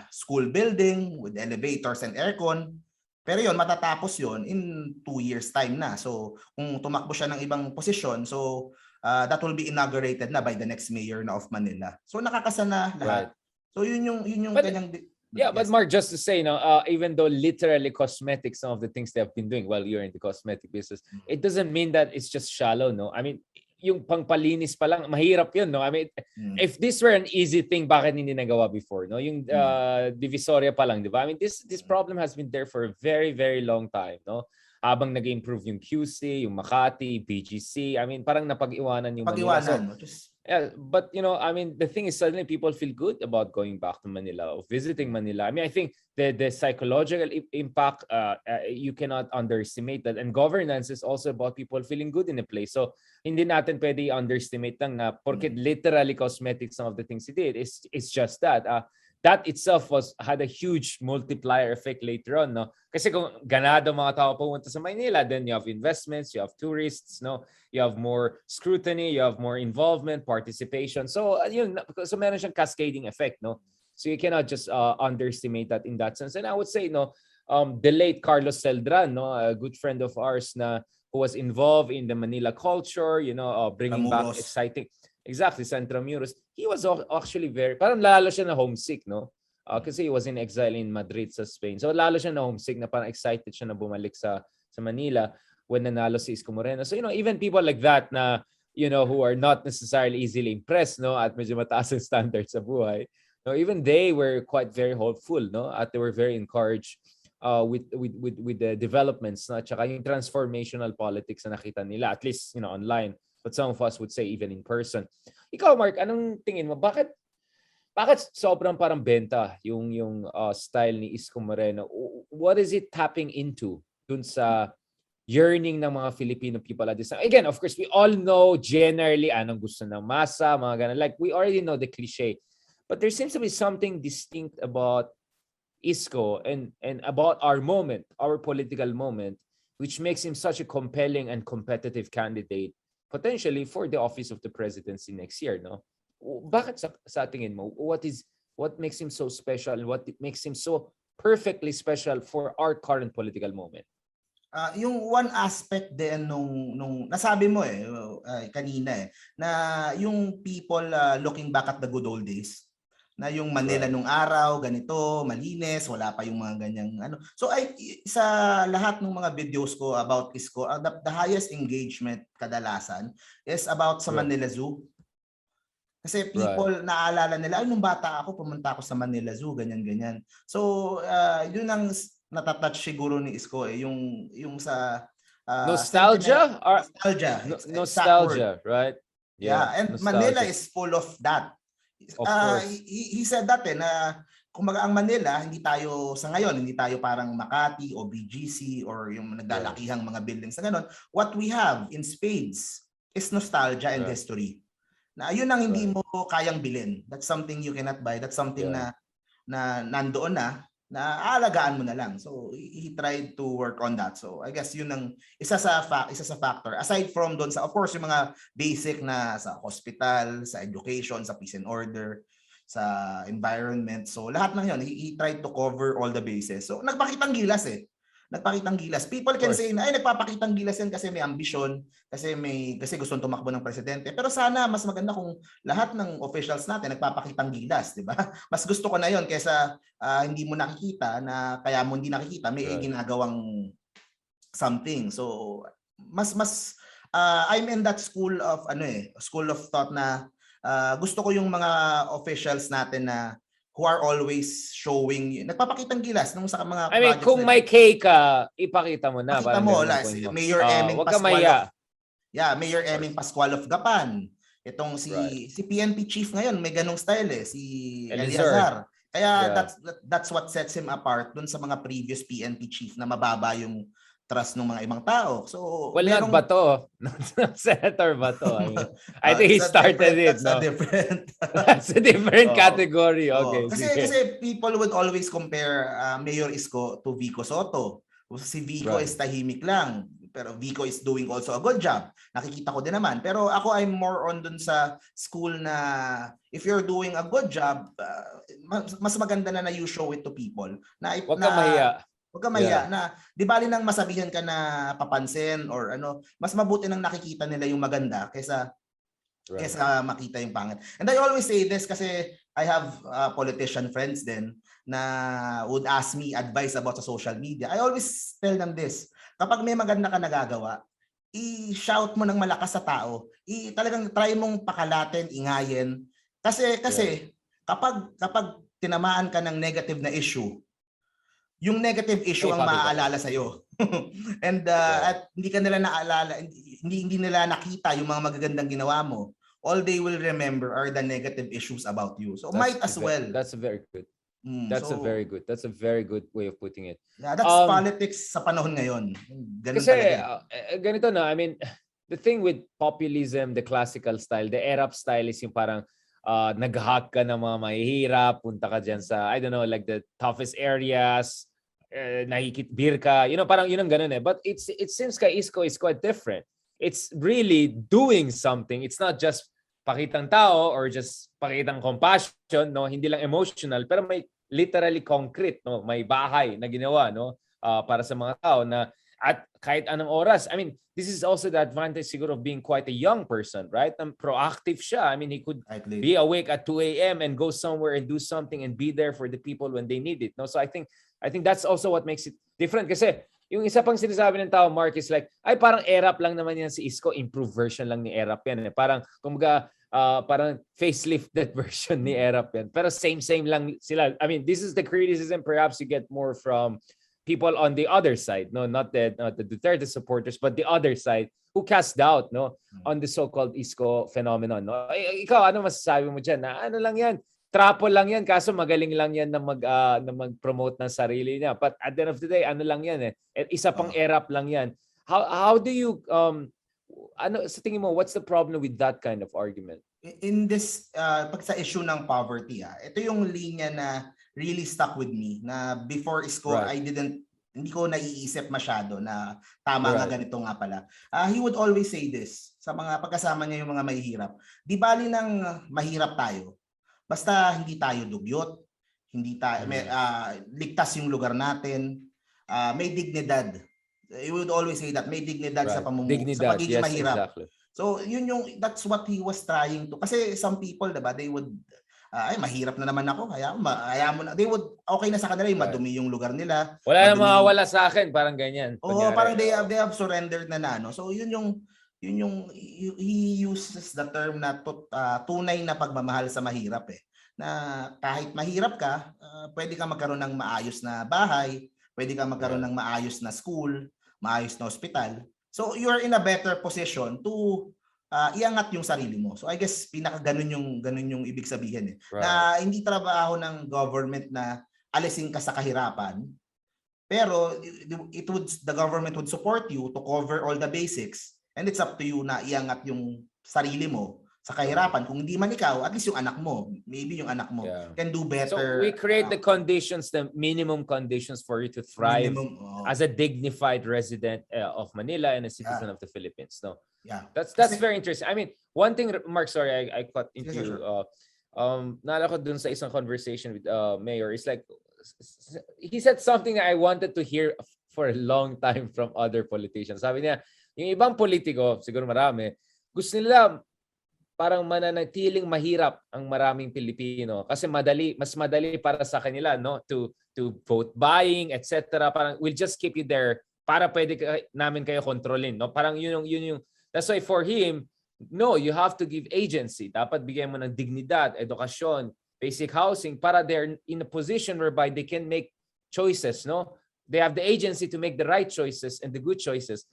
school building with elevators and aircon. Pero yun, matatapos yun in 2 years time na. So kung tumakbo siya ng ibang posisyon, so that will be inaugurated na by the next mayor na of Manila. So nakakasana lahat. So yun yung kanyang Yeah, but Yes. Mark, just to say, even though literally cosmetic, some of the things they have been doing while you're in the cosmetic business, it doesn't mean that it's just shallow, no? I mean, yung pangpalinis pa lang, mahirap yun, no? I mean, if this were an easy thing, bakit hindi nagawa before, no? Yung Divisoria pa lang, di ba? I mean, this problem has been there for a very, very long time, no? Habang nag-improve yung QC, yung Makati, BGC, I mean, parang napag-iwanan yung Manila. So, yeah, but I mean, the thing is, suddenly people feel good about going back to Manila or visiting Manila. I mean, I think the psychological impact, you cannot underestimate that. And governance is also about people feeling good in a place. So, hindi natin pwede underestimate lang na porque literally cosmetic some of the things he did. It's just that. That itself had a huge multiplier effect later on, no? Kasi kung ganado mga tao pumunta sa Manila, then you have investments, you have tourists, no? You have more scrutiny, you have more involvement, participation. So so meron siyang cascading effect, no? So you cannot just underestimate that in that sense. And I would say, the late Carlos Celdran, no, a good friend of ours who was involved in the Manila culture, bringing back exciting. Exactly, Centromuros. He was actually parang lalo siya na homesick, no? Kasi he was in exile in Madrid sa Spain. So lalo siya na homesick na parang excited siya na bumalik sa Manila when nanalo si Isko Moreno. So even people like that na who are not necessarily easily impressed, no, at medyo mataas ang standards sa buhay. No, even they were quite very hopeful, no? At they were very encouraged with the developments, no? At saka yung transformational politics na nakita nila, at least online. But some of us would say even in person. Ikaw, Mark, anong tingin mo? Bakit sobrang parang benta yung style ni Isko Moreno? What is it tapping into dun sa yearning ng mga Filipino people at this time? Again, of course, we all know generally anong gusto ng masa, mga ganun. Like, we already know the cliche. But there seems to be something distinct about Isko and about our moment, our political moment, which makes him such a compelling and competitive candidate potentially for the office of the presidency next year, no? Bakit sa tingin mo? What makes him so special and what makes him so perfectly special for our current political moment? Yung one aspect din nung nasabi mo kanina na yung people looking back at the good old days, na yung Manila nung araw, ganito, malinis, wala pa yung mga ganyang ano. So sa lahat ng mga videos ko about Isko, the highest engagement kadalasan is about sa Manila Zoo. Kasi people naalala nila, nung bata ako, pumunta ako sa Manila Zoo, ganyan-ganyan. So yun ang natatouch siguro ni Isko yung sa nostalgia? Nostalgia, right? Yeah, and nostalgia. Manila is full of that. He said that na kumbaga ang Manila, hindi tayo parang Makati o BGC or yung naglalakihang mga buildings na ganun. What we have in spades is nostalgia and history. Na yun ang hindi mo kayang bilhin. That's something you cannot buy. That's something na nandoon na aalagaan mo na lang. So he tried to work on that. So I guess yun ang isa sa factor. Aside from doon sa, of course, yung mga basic na sa hospital, sa education, sa peace and order, sa environment. So lahat ng yun, he tried to cover all the bases. So nagpakitang gilas Nagpakitang gilas. People can say na nagpapakitang gilas yan kasi may ambisyon, kasi gustong tumakbo ng presidente. Pero sana mas maganda kung lahat ng officials natin nagpapakitang gilas, di ba? Mas gusto ko na yon kaysa hindi mo nakikita na kaya mo hindi nakikita may ginagawang something. So mas I'm in that school of thought na gusto ko yung mga officials natin na who are always showing, nagpapakitang gilas nung sa mga projects. Kung may cake ipakita mo na. Pakita mo, Mayor Eming Pascual. Mayor Eming Pascual of Gapan. Itong si PNP chief ngayon, may ganong style si Eliazar. Kaya that's what sets him apart dun sa mga previous PNP chief na mababa yung trust ng mga ibang tao. So, not Bato. Not Senator Bato. I think he started it. That's a different category. Okay. Kasi people would always compare Mayor Isko to Vico Soto. Si Vico is tahimik lang. Pero Vico is doing also a good job. Nakikita ko din naman. Pero ako, I'm more on dun sa school na if you're doing a good job, mas maganda na you show it to people. Huwag ka mahiya. Huwag ka mahiya na di bali nang masabihan ka na papansin or mas mabuti nang nakikita nila yung maganda kaysa makita yung pangit. And I always say this kasi I have politician friends then na would ask me advice about sa social media. I always tell them this, kapag may maganda ka nagagawa, i-shout mo ng malakas sa tao. Talagang try mong pakalatin, ingayin. Kasi kapag tinamaan ka ng negative na issue, yung negative issue ang maaalala sa iyo. And at hindi ka nila naalala, hindi nila nakita yung mga magagandang ginawa mo. All they will remember are the negative issues about you. So might as well. That's very good. That's a very good way of putting it. Yeah, that's politics sa panahon ngayon. Ganun kasi ganito na, I mean, the thing with populism, the classical style, the Arab style is yung parang nag-hack ka ng mga mahihirap, punta ka dyan sa, I don't know, like the toughest areas, nakikitbir ka, parang yun ang ganun eh. But it seems kay Isko is quite different. It's really doing something. It's not just pakitang tao or just pakitang compassion, no? Hindi lang emotional, pero may literally concrete, no? May bahay na ginawa, no? Para sa mga tao na at kahit anong oras. I mean, this is also the advantage siguro of being quite a young person, right? Proactive siya. I mean, he could be awake at 2 a.m. and go somewhere and do something and be there for the people when they need it, no? So I think that's also what makes it different kasi yung isa pang sinasabi ng tao, Mark, is like, ay parang Erap lang naman yan si Isko, improved version lang ni Erap yan. Parang, kumbaga, parang facelifted version ni Erap yan. Pero same lang sila. I mean, this is the criticism perhaps you get more from people on the other side, no, not the Duterte supporters, but the other side who cast doubt, no, on the so-called Isko phenomenon, no. Ikaw, ano masasabi mo dyan? Na ano lang yan? Trapo lang yan, kaso magaling lang yan na mag-promote ng sarili niya. But at the end of the day, ano lang yan eh. Isa pang Erap lang yan. How do you ano sa tingin mo, what's the problem with that kind of argument? In this pag sa issue ng poverty, ito yung linya na really stuck with me na before Isko hindi ko naiisip masyado na tama nga ganito nga pala. He would always say this sa mga pagkasama niya yung mga mahihirap. Di bali ng mahirap tayo. Basta hindi tayo dugyot, hindi tayo ligtas yung lugar natin, may dignidad. He would always say that may dignidad sa pamumuhay, sa pagiging mahirap. Exactly. So that's what he was trying to. Kasi some people, diba, they would ay mahirap na naman ako, kaya mo na. They would okay na sa kanila yung madumi yung lugar nila. Wala na mawawala sa akin, parang ganyan. Oo, parang they have surrendered na no. So yun yung he uses the term na tunay na pagmamahal sa mahirap eh. Na kahit mahirap ka, pwede ka magkaroon ng maayos na bahay, pwede ka magkaroon ng maayos na school, maayos na ospital. So you're in a better position to iangat yung sarili mo. So I guess ganun yung ibig sabihin eh. Na hindi trabaho ng government na alisin ka sa kahirapan, pero the government would support you to cover all the basics. And it's up to you na iangat yung sarili mo sa kahirapan. Kung hindi man ikaw, at least yung anak mo, maybe yung anak mo can do better. So we create the conditions, the minimum conditions for you to thrive as a dignified resident of Manila and a citizen of the Philippines. No, that's very interesting. I mean, one thing, Mark, sorry, I cut into you. Naalala ko dun sa isang conversation with Mayor. It's like he said something that I wanted to hear for a long time from other politicians. Sabi niya, yung ibang politiko, siguro marami, gusto nila parang mananatiling mahirap ang maraming Pilipino kasi mas madali para sa kanila, no, to vote buying, etc. Parang we'll just keep you there para pwede namin kayo kontrolin, no? Parang yun yung that's why for him, no, you have to give agency. Dapat bigyan mo ng dignidad, edukasyon, basic housing para they're in a position whereby they can make choices, no? They have the agency to make the right choices and the good choices.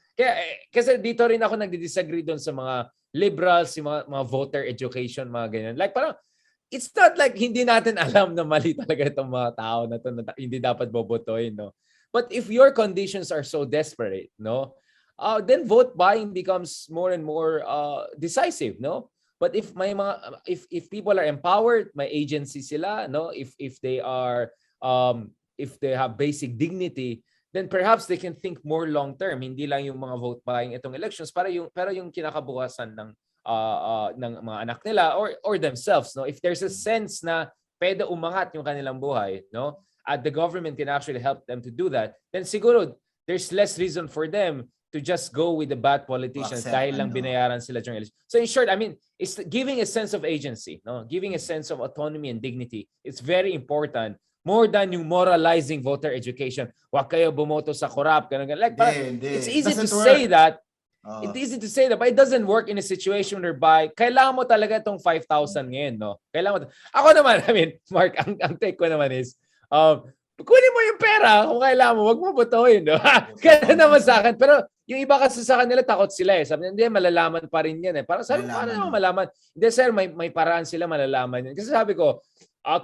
Kasi dito rin ako nagdi-disagree doon sa mga liberals, yung mga voter education, mga ganyan. Like parang, it's not like hindi natin alam na mali talaga itong mga tao na to na hindi dapat bobotohin, no? But if your conditions are so desperate, no? Then vote buying becomes more and more decisive, no? But if if people are empowered, may agency sila, no? If they are if they have basic dignity, then perhaps they can think more long term. Hindi lang yung mga vote buying itong elections pero yung kinakabukasan ng mga anak nila or themselves, no? If there's a sense na pwede umangat yung kanilang buhay, no? At the government can actually help them to do that, then siguro there's less reason for them to just go with the bad politicians dahil lang binayaran sila during election. So in short, I mean, it's giving a sense of agency, no? Giving a sense of autonomy and dignity. It's very important. More than yung moralizing voter education. Huwag kayo bumoto sa corrupt. Like, it's easy to say that. It's easy to say that, but it doesn't work in a situation whereby kailangan mo talaga itong 5,000 ngayon, no? Kailangan mo. Ako naman, I mean, Mark, ang take ko naman is, kunin mo yung pera kung kailangan mo, wag mo botohin, no? Kaya naman sa akin. Pero yung iba kasi sa kanila, takot sila eh. Sabi nila, hindi, malalaman pa rin yan eh. Para sabi ko, paano naman malaman? Hindi, sir, may paraan sila malalaman yan. Kasi sabi ko,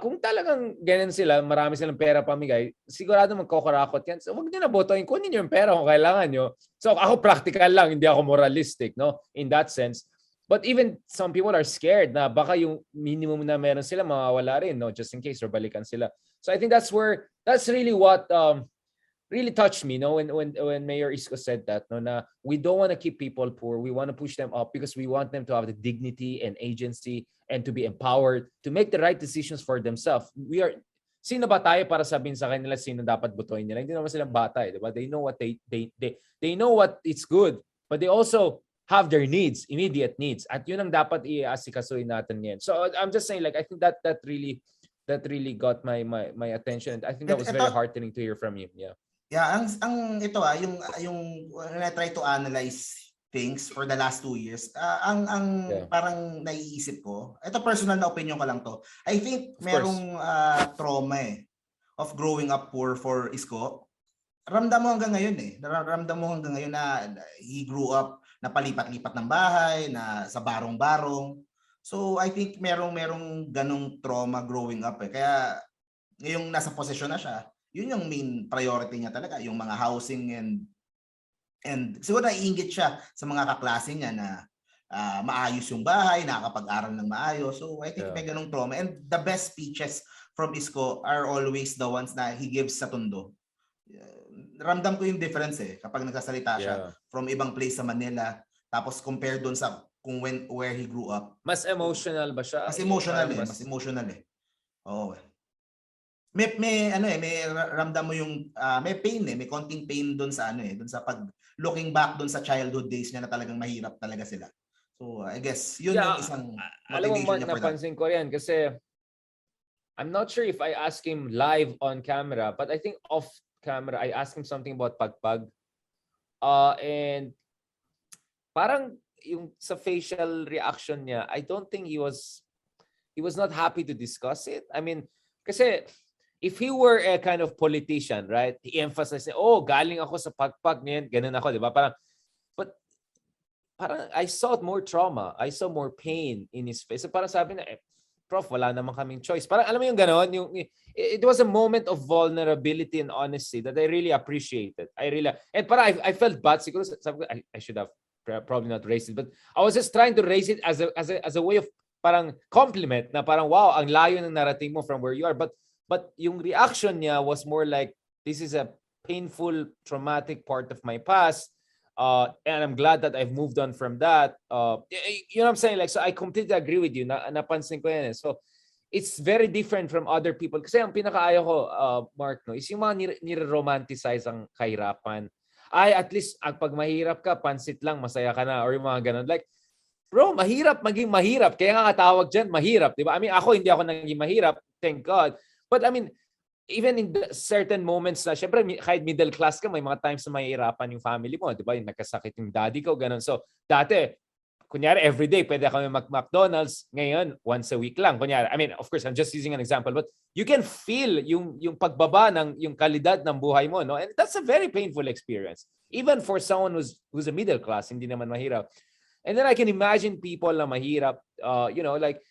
kung talagang ganyan sila, marami silang pera pamigay, sigurado magkukurakot yan. So, wag nyo na botohin. Kunin nyo yung pera kung kailangan nyo. So, ako practical lang, hindi ako moralistic, no? In that sense. But even some people are scared na baka yung minimum na meron sila mawawala rin, no? Just in case or balikan sila. So I think that's really what really touched me, no? When Mayor Iskos said that, no, na we don't want to keep people poor. We want to push them up because we want them to have the dignity and agency and to be empowered to make the right decisions for themselves. Sino ba tayo para sabihin sa kanila sino dapat botohin nila? Hindi naman silang bata, eh, diba? They know what they know what it's good, but they also have their needs, immediate needs. At yun ang dapat i-asikasuhin natin ngayon. So I'm just saying, like, I think that really got my attention. I think that was very heartening to hear from you. Yeah. Yeah, ang ito yung when I try to analyze things for the last 2 years, parang naiisip ko, ito personal na opinion ko lang to. I think merong trauma of growing up poor for Isko. Ramdam mo hanggang ngayon Ramdam mo hanggang ngayon na he grew up na palipat-lipat ng bahay, na sa barong-barong. So I think merong ganong trauma growing up Kaya ngayong nasa posisyon na siya, yun yung main priority niya talaga, yung mga housing and siguro naiinggit siya sa mga kaklase niya na maayos yung bahay, nakakapag-aral ng maayos. So I think may ganong trauma. And the best speeches from Isko are always the ones na he gives sa Tondo. Ramdam ko yung difference kapag nagsasalita siya from ibang place sa Manila tapos compare doon sa where he grew up. Mas emotional ba siya? Mas emotional Oo. May ramdam mo yung may pain may konting pain doon sa doon sa pag looking back doon sa childhood days niya na talagang mahirap talaga sila. So I guess yun yung isang motivation alam mo, Mark, niya for that. napansin ko yan kasi I'm not sure if I ask him live on camera, but I think off camera, I asked him something about pagpag. And parang yung sa facial reaction niya, I don't think he was not happy to discuss it. I mean, kasi if he were a kind of politician, right? He emphasized, galing ako sa pagpag niyan, ganun ako, di ba? Parang I saw more trauma. I saw more pain in his face. So parang sabi na, Prof, wala naman kaming choice. Parang alam mo yung gano'n, it was a moment of vulnerability and honesty that I really appreciated. And parang I felt bad. Siguro sabi ko, I should have probably not raised it, but I was just trying to raise it as a way of parang compliment na parang wow, ang layo ng narating mo from where you are. But yung reaction niya was more like, this is a painful, traumatic part of my past. And I'm glad that I've moved on from that. You know what I'm saying? Like, so I completely agree with you. Napansin ko yan. So it's very different from other people. Kasi ang pinakaayaw ko, Mark, no, is yung mga nire-romanticize ang kahirapan. At least pag mahirap ka, pansit lang, masaya ka na. Or yung mga ganun. Like, bro, mahirap maging mahirap. Kaya nga tawag dyan, mahirap. Diba? I mean, hindi ako naging mahirap. Thank God. But I mean, even in certain moments na, syempre, kahit middle class ka, may mga times na mahihirapan yung family mo. Diba? Yung nagkasakit yung daddy ko, ganun. So, dati, kunyari, everyday, pwede kami mag-McDonald's. Ngayon, once a week lang. Kunyari, I mean, of course, I'm just using an example, but you can feel yung pagbaba ng yung kalidad ng buhay mo, no? And that's a very painful experience. Even for someone who's a middle class, hindi naman mahirap. And then I can imagine people na mahirap, like,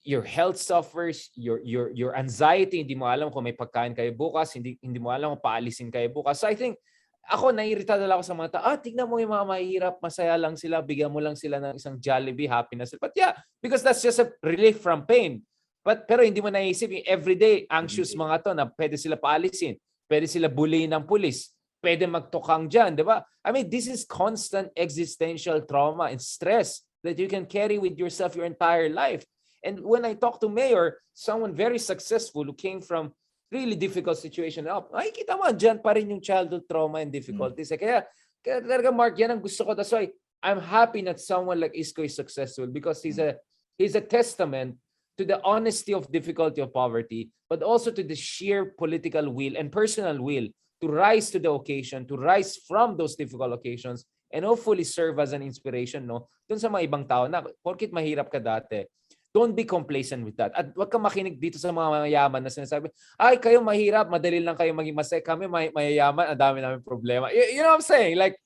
your health suffers, your anxiety, hindi mo alam kung may pagkain kayo bukas, hindi mo alam kung paalisin kayo bukas. So I think, ako naiirita ako sa mga tao, tignan mo yung mga mahirap, masaya lang sila, bigyan mo lang sila ng isang Jollibee, happiness. But yeah, because that's just a relief from pain. Pero hindi mo naisip yung everyday anxious mga to na pwede sila paalisin, pwede sila bullying ng pulis, pwede magtukang dyan, di ba? I mean, this is constant existential trauma and stress that you can carry with yourself your entire life. And when I talk to Mayor, someone very successful who came from really difficult situation, makikita mo, dyan pa rin yung childhood trauma and difficulties. Kaya Kaya talaga, Mark, yan ang gusto ko. That's why I'm happy that someone like Isko is successful because he's a testament to the honesty of difficulty of poverty, but also to the sheer political will and personal will to rise to the occasion, to rise from those difficult occasions, and hopefully serve as an inspiration, no? Dun sa mga ibang tao na, porkit mahirap ka dati, don't be complacent with that. At wag kang makinig dito sa mga mayayaman na sinasabi, ay, kayo mahirap, madali lang kayo maging masaya. Kami mayayaman, ang dami namin problema. You know what I'm saying? Like,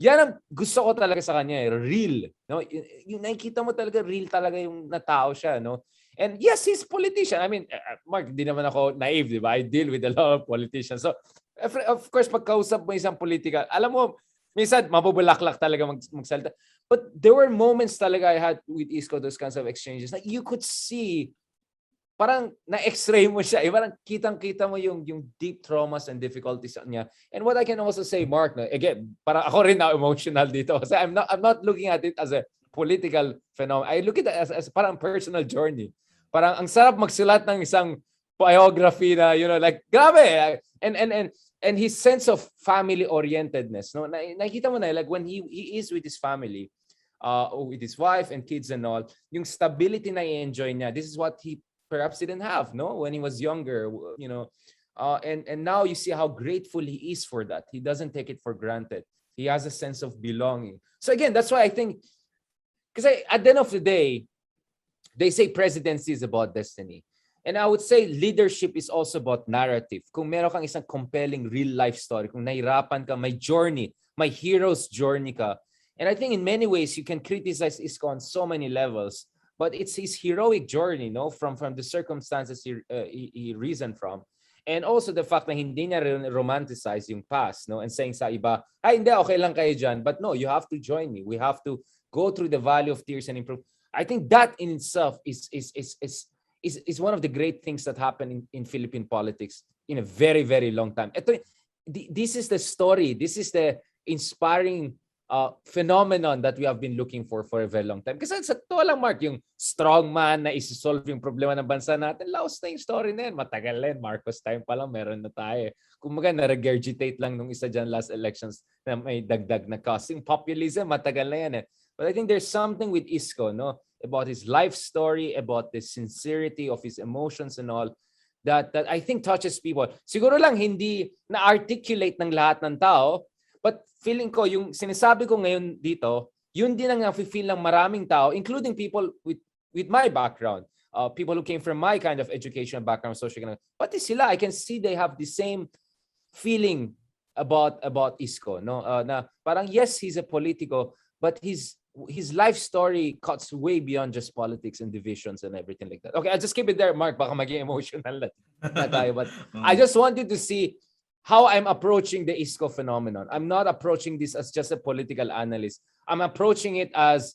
yan ang gusto ko talaga sa kanya, real. No? Yung nakikita mo talaga, real talaga yung natao siya, no? And yes, he's a politician. I mean, Mark, di naman ako naive, di ba? I deal with a lot of politicians. So, of course, pagkausap mo isang politika, alam mo, minsan, mabubulaklak talaga magsalita. But there were moments talaga I had with Isko, those kinds of exchanges. Like, you could see, parang na-x-ray mo siya. Parang kitang-kita mo yung deep traumas and difficulties niya. And what I can also say, Mark, no, again, parang ako rin na emotional dito. Kasi I'm not looking at it as a political phenomenon. I look at it as parang personal journey. Parang ang sarap magsulat ng isang biography na, you know, like, grabe. And his sense of family-orientedness, no? Nakikita mo na, like, when he is with his family, with his wife and kids and all, yung stability na i-enjoy niya, this is what he perhaps didn't have, no? When he was younger, you know. And now you see how grateful he is for that. He doesn't take it for granted. He has a sense of belonging. So again, that's why I think, because at the end of the day, they say presidency is about destiny. And I would say leadership is also about narrative. Kung meron kang isang compelling real life story, kung nahirapan ka, may journey, may hero's journey ka. And I think in many ways, you can criticize Isko on so many levels, but it's his heroic journey, no, from the circumstances he reasoned from. And also the fact na hindi niya romanticize yung past, no, and saying sa iba, ay, hindi, okay lang kayo dyan. But no, you have to join me. We have to go through the valley of tears and improve. I think that in itself is one of the great things that happened in Philippine politics in a very, very long time. This is the story. This is the inspiring phenomenon that we have been looking for a very long time. Kasi sa to lang, Mark, yung strong man na isi-solve yung problema ng bansa natin, laos na yung story na yan. Matagal na yan. Marcos time pa lang, meron na tayo. Kumbaga, na-regurgitate lang nung isa dyan last elections na may dagdag na cost. Yung populism, matagal na yan eh. But I think there's something with Isko, no, about his life story, about the sincerity of his emotions and all, that I think touches people. Siguro lang hindi na-articulate ng lahat ng tao, but feeling ko, yung sinasabi ko ngayon dito, yun din ang na-feel ng maraming tao, including people with my background, people who came from my kind of educational background, social, pati sila, I can see they have the same feeling about Isko, no? Na parang yes, he's a politico, but his life story cuts way beyond just politics and divisions and everything like that. Okay, I'll just keep it there, Mark. Baka maging emotional na tayo. But I just wanted to see how I'm approaching the Isko phenomenon. I'm not approaching this as just a political analyst. I'm approaching it as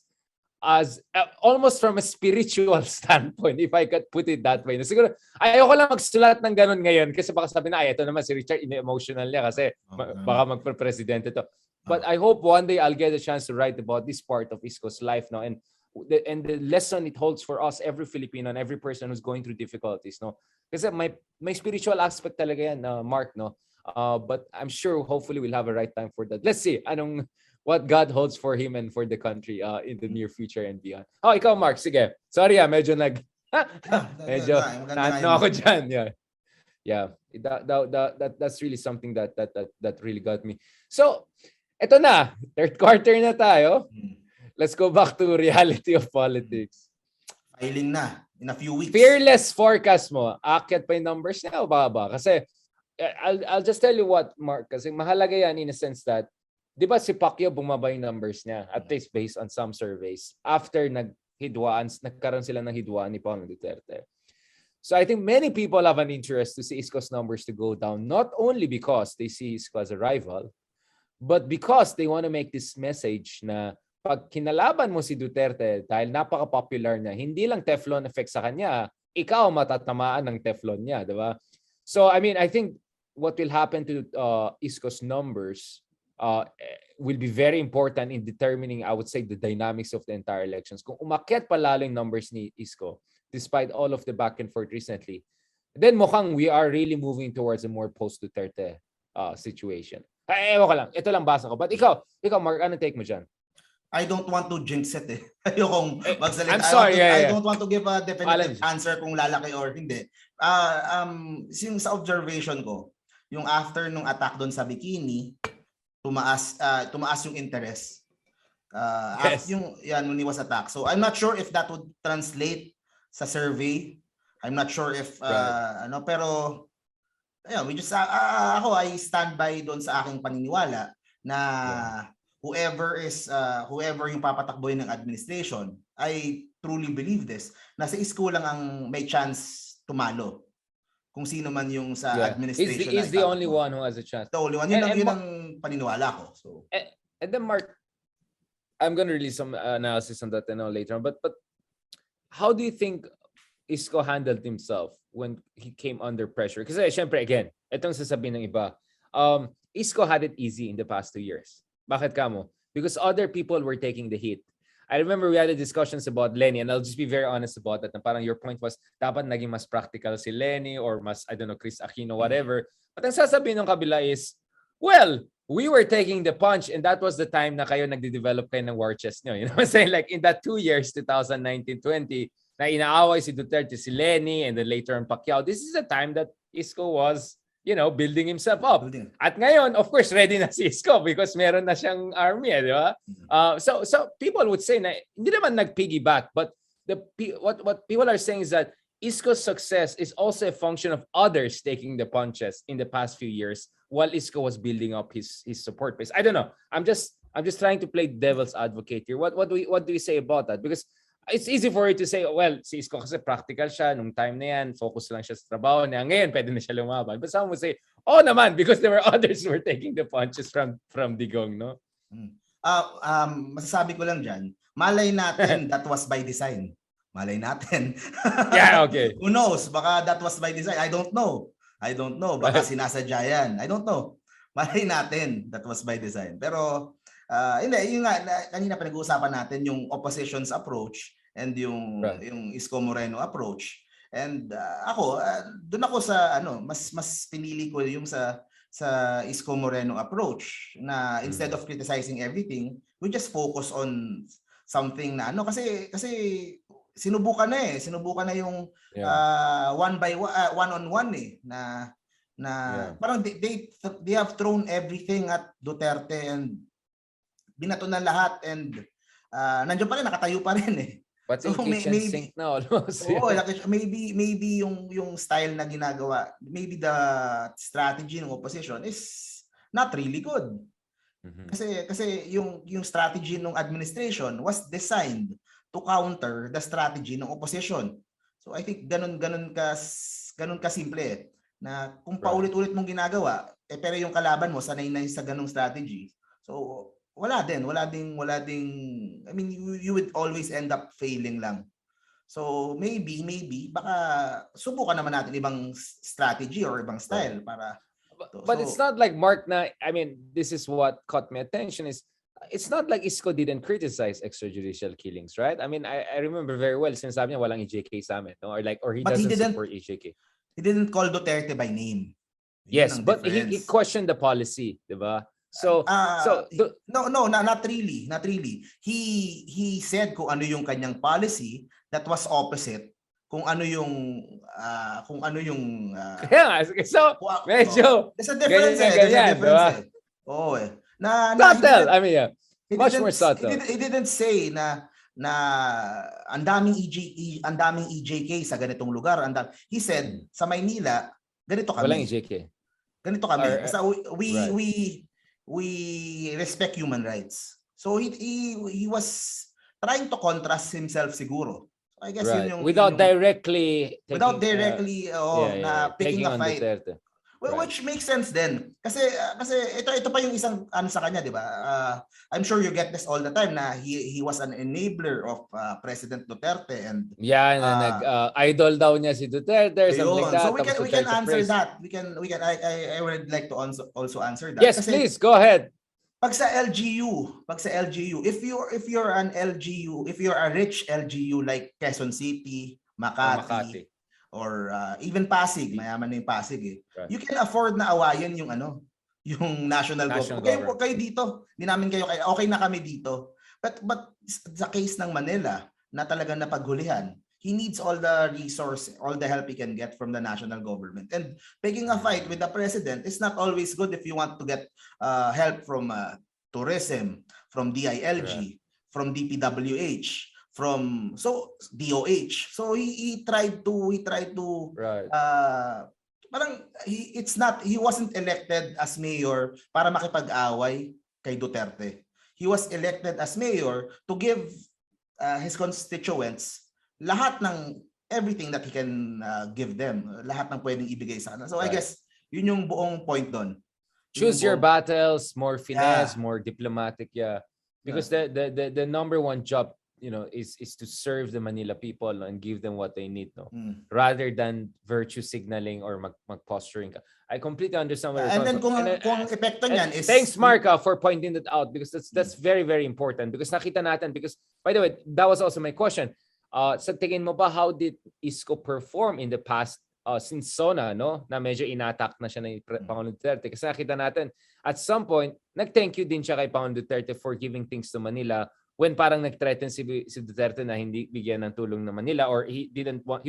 almost from a spiritual standpoint, if I could put it that way. Siguro, ayoko lang magsulat ng ganun ngayon kasi baka sabi na, ito naman si Richard, ine-emotional niya kasi baka magpa-presidente to. But I hope one day I'll get a chance to write about this part of Isko's life now, and the lesson it holds for us, every Filipino and every person who's going through difficulties, no? Kasi may spiritual aspect talaga yan, Mark, no? But I'm sure hopefully we'll have a right time for that. Let's see what God holds for him and for the country in the near future and beyond. Oh, ikaw, Mark, sige. Sorry, medyo medyo ako dyan. Yeah. That's really something that really got me. So, eto na, third quarter na tayo. Let's go back to reality of politics. Filing na in a few weeks. Fearless forecast mo, aakyat pa yung numbers niya o baba? Kasi I'll just tell you what, Mark, kasi mahalaga yan in a sense that, di ba si Pacquiao bumaba yung numbers niya, at least based on some surveys, after nagkaroon sila ng hidwaan ni Pangulong Duterte. So I think many people have an interest to see Iskos numbers to go down, not only because they see Isko as a rival, but because they want to make this message na pag kinalaban mo si Duterte dahil napaka-popular niya, hindi lang Teflon effect sa kanya, ikaw matatamaan ng Teflon niya, di ba? So I mean, I think what will happen to Iskos numbers will be very important in determining, I would say, the dynamics of the entire elections. Kung umakyat pa lalo yung numbers ni Isko, despite all of the back and forth recently, then mukhang we are really moving towards a more post-Duterte situation. Ay, ewan ko lang. Ito lang basa ko. But ikaw Mark, ano take mo dyan? I don't want to jinx it eh. Ayokong magsalita. I'm sorry. I don't want to give a definitive answer kung lalaki or hindi. Yung sa observation ko, yung after nung attack doon sa Bikini, tumaas yung interest. Yes. Yung yan when he was attacked. So I'm not sure if that would translate sa survey. I'm not sure if pero ayun, we just ako I stand by doon sa aking paniniwala na whoever yung papatakboy ng administration, I truly believe this. Nasa Isko lang ang may chance tumalo. Kung sino man yung sa administration. He's the only one who has a chance. The only one. Yun ang paniniwala ko. So. And then Mark, I'm gonna release some analysis on that later on. But how do you think Isko handled himself when he came under pressure? Kasi syempre, again, itong sasabihin ng iba, Isko had it easy in the past 2 years. Bakit kamo? Because other people were taking the heat. I remember we had discussions about Lenny, and I'll just be very honest about that. Na parang your point was, dapat naging mas practical si Lenny or mas, I don't know, Chris Aquino, whatever. But ang sasabihin ng kabila is, well, we were taking the punch and that was the time na kayo nagde-develop kayo ng war chest nyo. You know what I'm saying? Like in that 2 years, 2019-20, na inaaway si Duterte, si Lenny, and then later on Pacquiao, this is the time that Isko was, building himself up. At ngayon, of course, ready na si Isko because meron na siyang army, di ba? So people would say na hindi naman nag-piggyback, but what people are saying is that Isko's success is also a function of others taking the punches in the past few years while Isko was building up his support base. I don't know. I'm just trying to play devil's advocate here. What do we say about that? Because it's easy for you to say, well, si Isko kasi practical siya nung time na yan, focus lang siya sa trabaho niya. Ngayon, pwede na siya lumaban. But some would say, oh naman, because there were others who were taking the punches from Digong, no? Masasabi ko lang dyan, malay natin that was by design. Malay natin. Yeah, okay. Who knows? Baka that was by design. I don't know. Baka sinasadya yan. I don't know. Malay natin that was by design. Pero hindi, yung nga kanina pinag-uusapan natin yung opposition's approach and yung ISKO Moreno approach. And doon ako sa mas pinili ko yung sa ISKO Moreno approach na instead of criticizing everything, we just focus on something na kasi sinubukan na yung one on one na parang they have thrown everything at Duterte and binato na lahat and nandiyan pa rin, nakatayo pa rin eh. But so kitchen sink na almost. Maybe yung style na ginagawa, maybe the strategy ng opposition is not really good. Kasi yung strategy ng administration was designed to counter the strategy ng opposition. So I think ganun ka simple na kung paulit-ulit mong ginagawa pero yung kalaban mo sanay na sa ganung strategy. So wala ding I mean you would always end up failing lang. So maybe baka subukan naman natin ibang strategy or ibang style para But it's not like Mark na, I mean, this is what caught my attention is it's not like Isko didn't criticize extrajudicial killings, right? I mean, I remember very well sinasabi niya walang EJK sa amin, no? Or he doesn't support EJK. He didn't call Duterte by name. Yes, but he questioned the policy, di ba? No, not really. He said kung ano yung kanyang policy that was opposite kung ano yung so medyo there's a difference. Oh, subtle. I mean, much more subtle. He didn't say na ang daming EJK sa ganitong lugar. He said sa Maynila ganito kami. Walang EJK. Ganito kami. We respect human rights. So he was trying to contrast himself siguro. So I guess yun yung without directly picking a fight. Well, which makes sense then. Kasi ito pa yung isang sa kanya, 'di ba? I'm sure you get this all the time na he was an enabler of President Duterte and idol daw niya si Duterte or something like that. So we can answer that. I would like to also answer that. Yes, please go ahead. Pag sa LGU, if you're an LGU, if you're a rich LGU like Quezon City, Makati. Or even Pasig, mayaman na yung Pasig eh. Right. You can afford na awayan yung yung national government. Huwag kayo dito. Hindi namin kayo kaya. Okay na kami dito. But sa case ng Manila na talagang napaghulihan, he needs all the resource, all the help he can get from the national government. And picking a fight with the president is not always good if you want to get help from tourism, from DILG, from DPWH, from DOH. So he tried to parang he wasn't elected as mayor para makipag-away kay Duterte. He was elected as mayor to give his constituents lahat ng everything that he can give them, lahat ng pwedeng ibigay sa kanila. So I guess yun yung buong point doon. Choose your battles, more finesse, more diplomatic, because the number one job, is to serve the Manila people and give them what they need, rather than virtue signaling or mag-posturing ka. I completely understand what you're and talking then kung epekto niyan is... Thanks, Mark, for pointing that out, because that's very, very important. Because nakita natin, because, by the way, that was also my question. Sa tingin mo ba, how did Isko perform in the past since SONA, na medyo inattack na siya ng Pangulong Duterte? Kasi nakita natin, at some point, nag-thank you din siya kay Pangulong Duterte for giving things to Manila when parang nag-threaten si Duterte na hindi bigyan ng tulong ng Manila, or he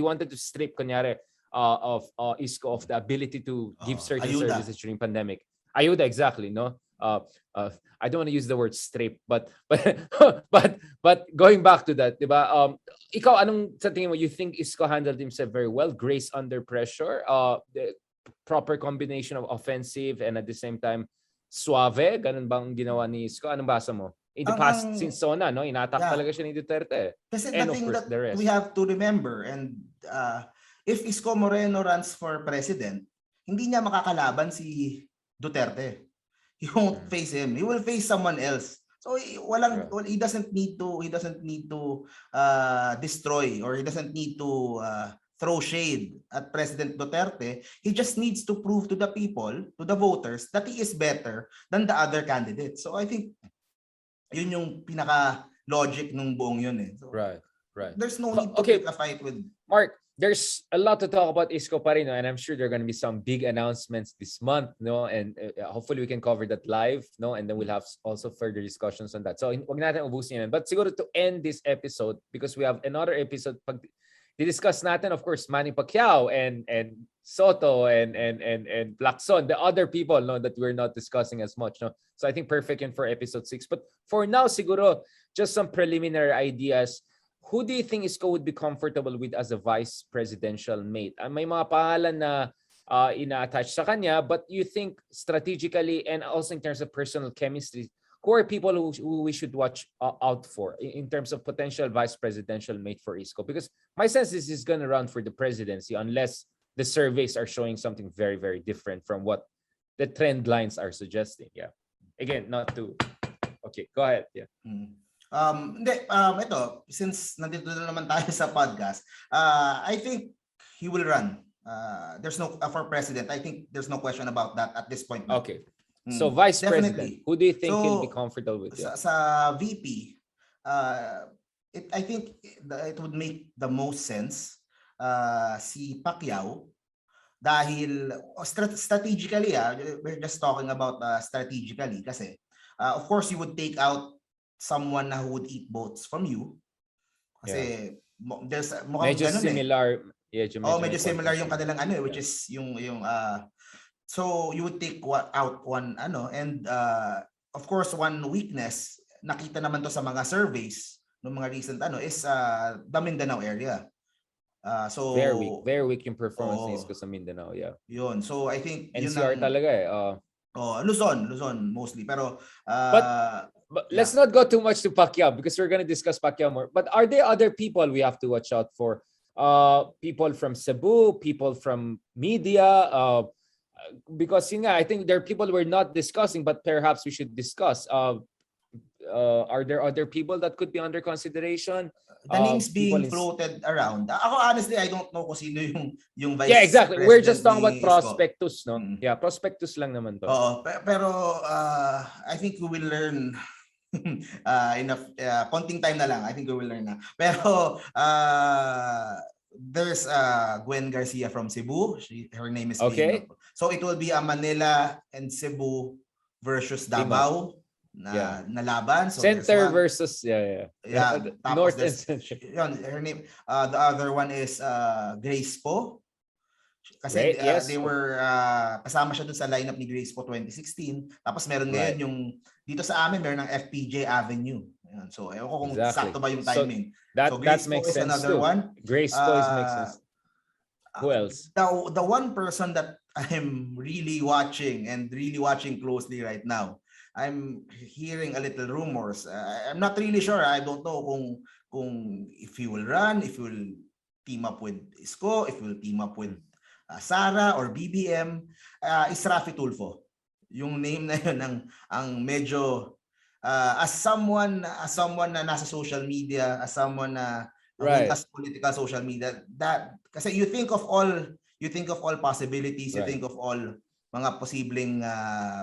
wanted to strip kunyari of Isko of the ability to give certain services during pandemic. Ayuda, exactly, no? I don't want to use the word strip, but going back to that, diba? Ikaw, anong sa tingin mo? You think Isko handled himself very well? Grace under pressure? The proper combination of offensive and at the same time suave? Ganun bang ginawa ni Isko? Anong basa mo? In the past, since SONA, inattack talaga siya ni Duterte. Kasi the thing that we have to remember, and if ISKO Moreno runs for president, hindi niya makakalaban si Duterte. He won't face him. He will face someone else. So he doesn't need to destroy, or he doesn't need to throw shade at President Duterte. He just needs to prove to the people, to the voters, that he is better than the other candidates. So I think yun yung pinaka logic nung buong yun eh. So, right. There's no need to pick a fight with Mark. There's a lot to talk about Isko pa rin, and I'm sure there are going to be some big announcements this month, and hopefully we can cover that live, and then we'll have also further discussions on that. So wag natin ubusin yan. But siguro to end this episode, because we have another episode, pag discuss natin, of course, Manny Pacquiao and Soto and Lacson, the other people that we're not discussing as much. So I think perfect for episode 6. But for now, siguro, just some preliminary ideas. Who do you think Isko would be comfortable with as a vice presidential mate? May mga pangalan na ina-attach sa kanya, but you think strategically and also in terms of personal chemistry, who are people who we should watch out for in terms of potential vice presidential mate for Isko? Because my sense is he's going to run for the presidency unless the surveys are showing something very, very different from what the trend lines are suggesting. Yeah. Again, not to... Okay, go ahead. Yeah. Ito, since nandito na naman tayo sa podcast, I think he will run. There's no for president. I think there's no question about that at this point. Okay. So vice president, who do you think he'll be comfortable with? Sa VP, I think it would make the most sense si Pacquiao, dahil strategically, we're just talking about strategically kasi of course you would take out someone who would eat boats from you kasi there's medyo similar. Medyo similar yung kanilang which is yung so you would take out one and of course one weakness nakita naman to sa mga surveys ng mga recent is the Mindanao area. So very weak yung performance ni Isko sa Mindanao. Yun. So I think NCR talaga Luzon mostly, pero but let's not go too much to Pacquiao because we're going to discuss Pacquiao more. But are there other people we have to watch out for? People from Cebu, people from media, because I think there are people we're not discussing, but perhaps we should discuss. Are there other people that could be under consideration? The names being floated around. Ako honestly, I don't know kung sino yung vice. Yeah, exactly. We're just talking about prospectus, no? Yeah, prospectus lang naman to. Pero I think we will learn enough. Konting time na lang. I think we will learn na. Pero there's Gwen Garcia from Cebu. Her name is So it will be a Manila and Cebu versus Davao na laban. So Center versus Tapos North and Central. her name, the other one is Grace Po. Kasi they were kasama siya dun sa lineup ni Grace Po 2016. Tapos meron ngayon yung dito sa amin meron ng FPJ Avenue. Ayan. So ewan ko kung sakto ba yung timing. So Grace Po makes is sense another too. one. Grace Po makes sense. Who else? The one person that I'm really watching closely right now, I'm hearing a little rumors. I'm not really sure. I don't know kung if he will run, if he will team up with Isko, if he will team up with Sara or BBM. Is Rafi Tulfo. Yung name na yun ang medyo as someone na nasa social media, as someone na with political social media, that kasi you think of all possibilities, you think of all mga posibleng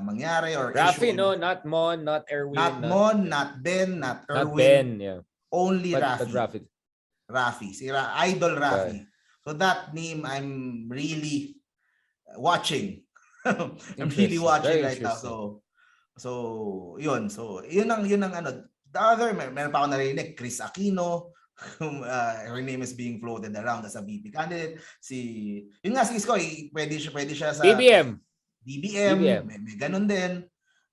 mangyari or Rafi, issue. no, not Mon, not Erwin. Not Mon, not Ben, not Erwin. Not Ben, yeah. Only Rafi. But Rafi. Idol Rafi. So that name I'm really watching. I'm really watching right now. So yun. So yun ang ano. The other, meron pa ako narinig, Chris Aquino. Her name is being floated around as a VP candidate. Yun nga si Isko, pwede siya sa BBM. May ganun din.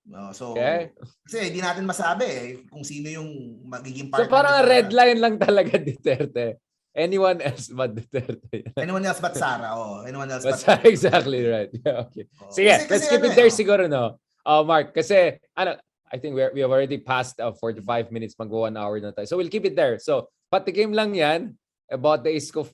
Kasi hindi natin masabi kung sino yung magiging partner. So parang red line lang talaga Duterte. Anyone else but Duterte. Anyone else but Sara. Anyone else but Sara. Exactly right. Yeah, okay. Sige, let's keep it there siguro, no? Mark, kasi I think we have already passed 45 minutes, mag-1 hour na tayo. So we'll keep it there. So patikim lang yan about the ISKO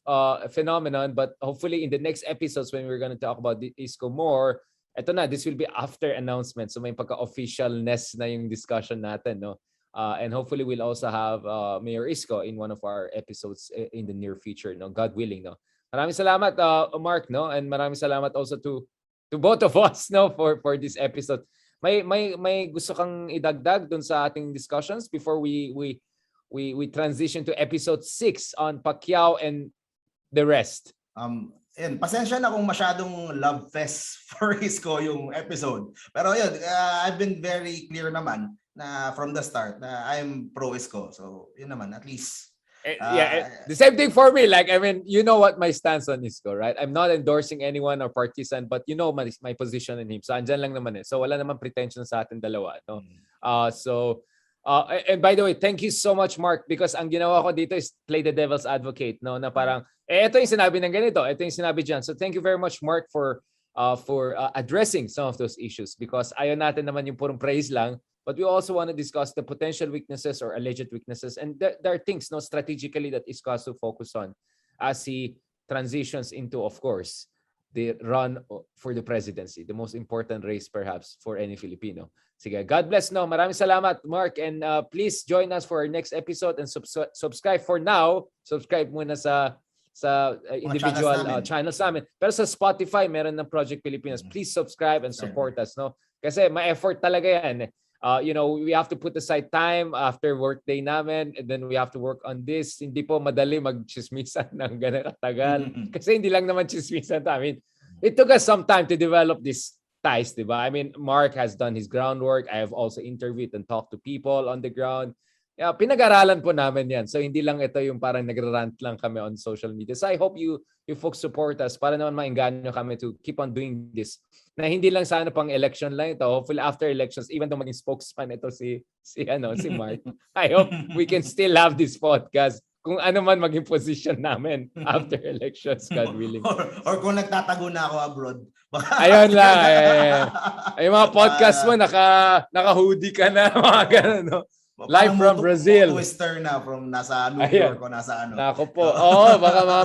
phenomenon, but hopefully in the next episodes when we're going to talk about the ISKO more, this will be after announcement. So may pagka-officialness na yung discussion natin, no? And hopefully we'll also have Mayor Isko in one of our episodes in the near future, no? God willing, no? Maraming salamat, Mark, no? And maraming salamat also to both of us, no, for this episode. May gusto kang idagdag dun sa ating discussions before we transition to episode 6 on Pacquiao and the rest? Pasensya na kung masyadong love fest for Isko yung episode. Pero yun, I've been very clear naman na from the start na I'm pro Isko. So yun naman, at least. The same thing for me. Like, I mean, you know what my stance on Isko, right? I'm not endorsing anyone or partisan, but you know my position on him. So andyan lang naman So wala naman pretension sa atin dalawa, no? And by the way, thank you so much, Mark, because ang ginawa ko dito is play the devil's advocate, no? Na parang, ito yung sinabi ng ganito, ito yung sinabi dyan. So thank you very much, Mark, for addressing some of those issues, because ayaw natin naman yung purong praise lang, but we also want to discuss the potential weaknesses or alleged weaknesses. And there are things, no, strategically that Isko has to focus on as he transitions into, of course, the run for the presidency, the most important race perhaps for any Filipino. Sige, God bless, no. Maraming salamat, Mark, and please join us for our next episode and subscribe for now. Subscribe muna sa individual channels namin. Pero sa Spotify, meron ng Project Pilipinas. Please subscribe and support us, no? Kasi ma-effort talaga yan. We have to put aside time after work day namin, and then we have to work on this. Hindi po madali mag-chismisan ng gano'ng katagal. Kasi hindi lang naman chismisan. I mean, it took us some time to develop these ties, diba? I mean, Mark has done his groundwork. I have also interviewed and talked to people on the ground. Pinag-aralan po namin yan. So hindi lang ito yung parang nagrarant lang kami on social media. So I hope you folks support us para naman maengganyo kami to keep on doing this. Na hindi lang sana pang election lang ito. Hopefully after elections, even though maging spokesman ito si Mark, I hope we can still have this podcast kung ano man maging position namin after elections, God willing. Or kung nagtatago na ako abroad. Ayun lang. Ay mga podcast mo, naka-hoodie ka na, mga ganun, no? Live from Brazil. Twister na from nasa New York o nasa ano. Nako po. Baka mga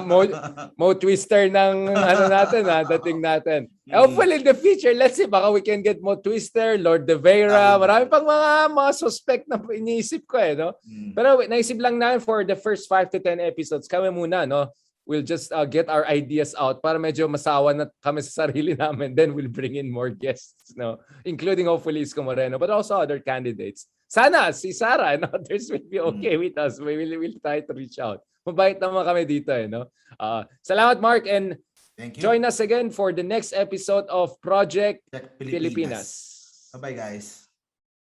mo twister ng natin, dating natin. Hopefully in the future, let's see, baka we can get mo twister, Lord De Vera, marami pang mga suspect na iniisip ko no? Pero naisip lang namin for the first 5 to 10 episodes, kami muna, no? We'll just get our ideas out para medyo masawa na kami sa sarili namin. Then we'll bring in more guests, no? Including hopefully ISKO Moreno, but also other candidates. Sana si Sara and others will be okay with us. We'll try to reach out. Mabait naman kami dito, no? Salamat, Mark, and Thank you. Join us again for the next episode of Project Check Pilipinas. Bye-bye, guys.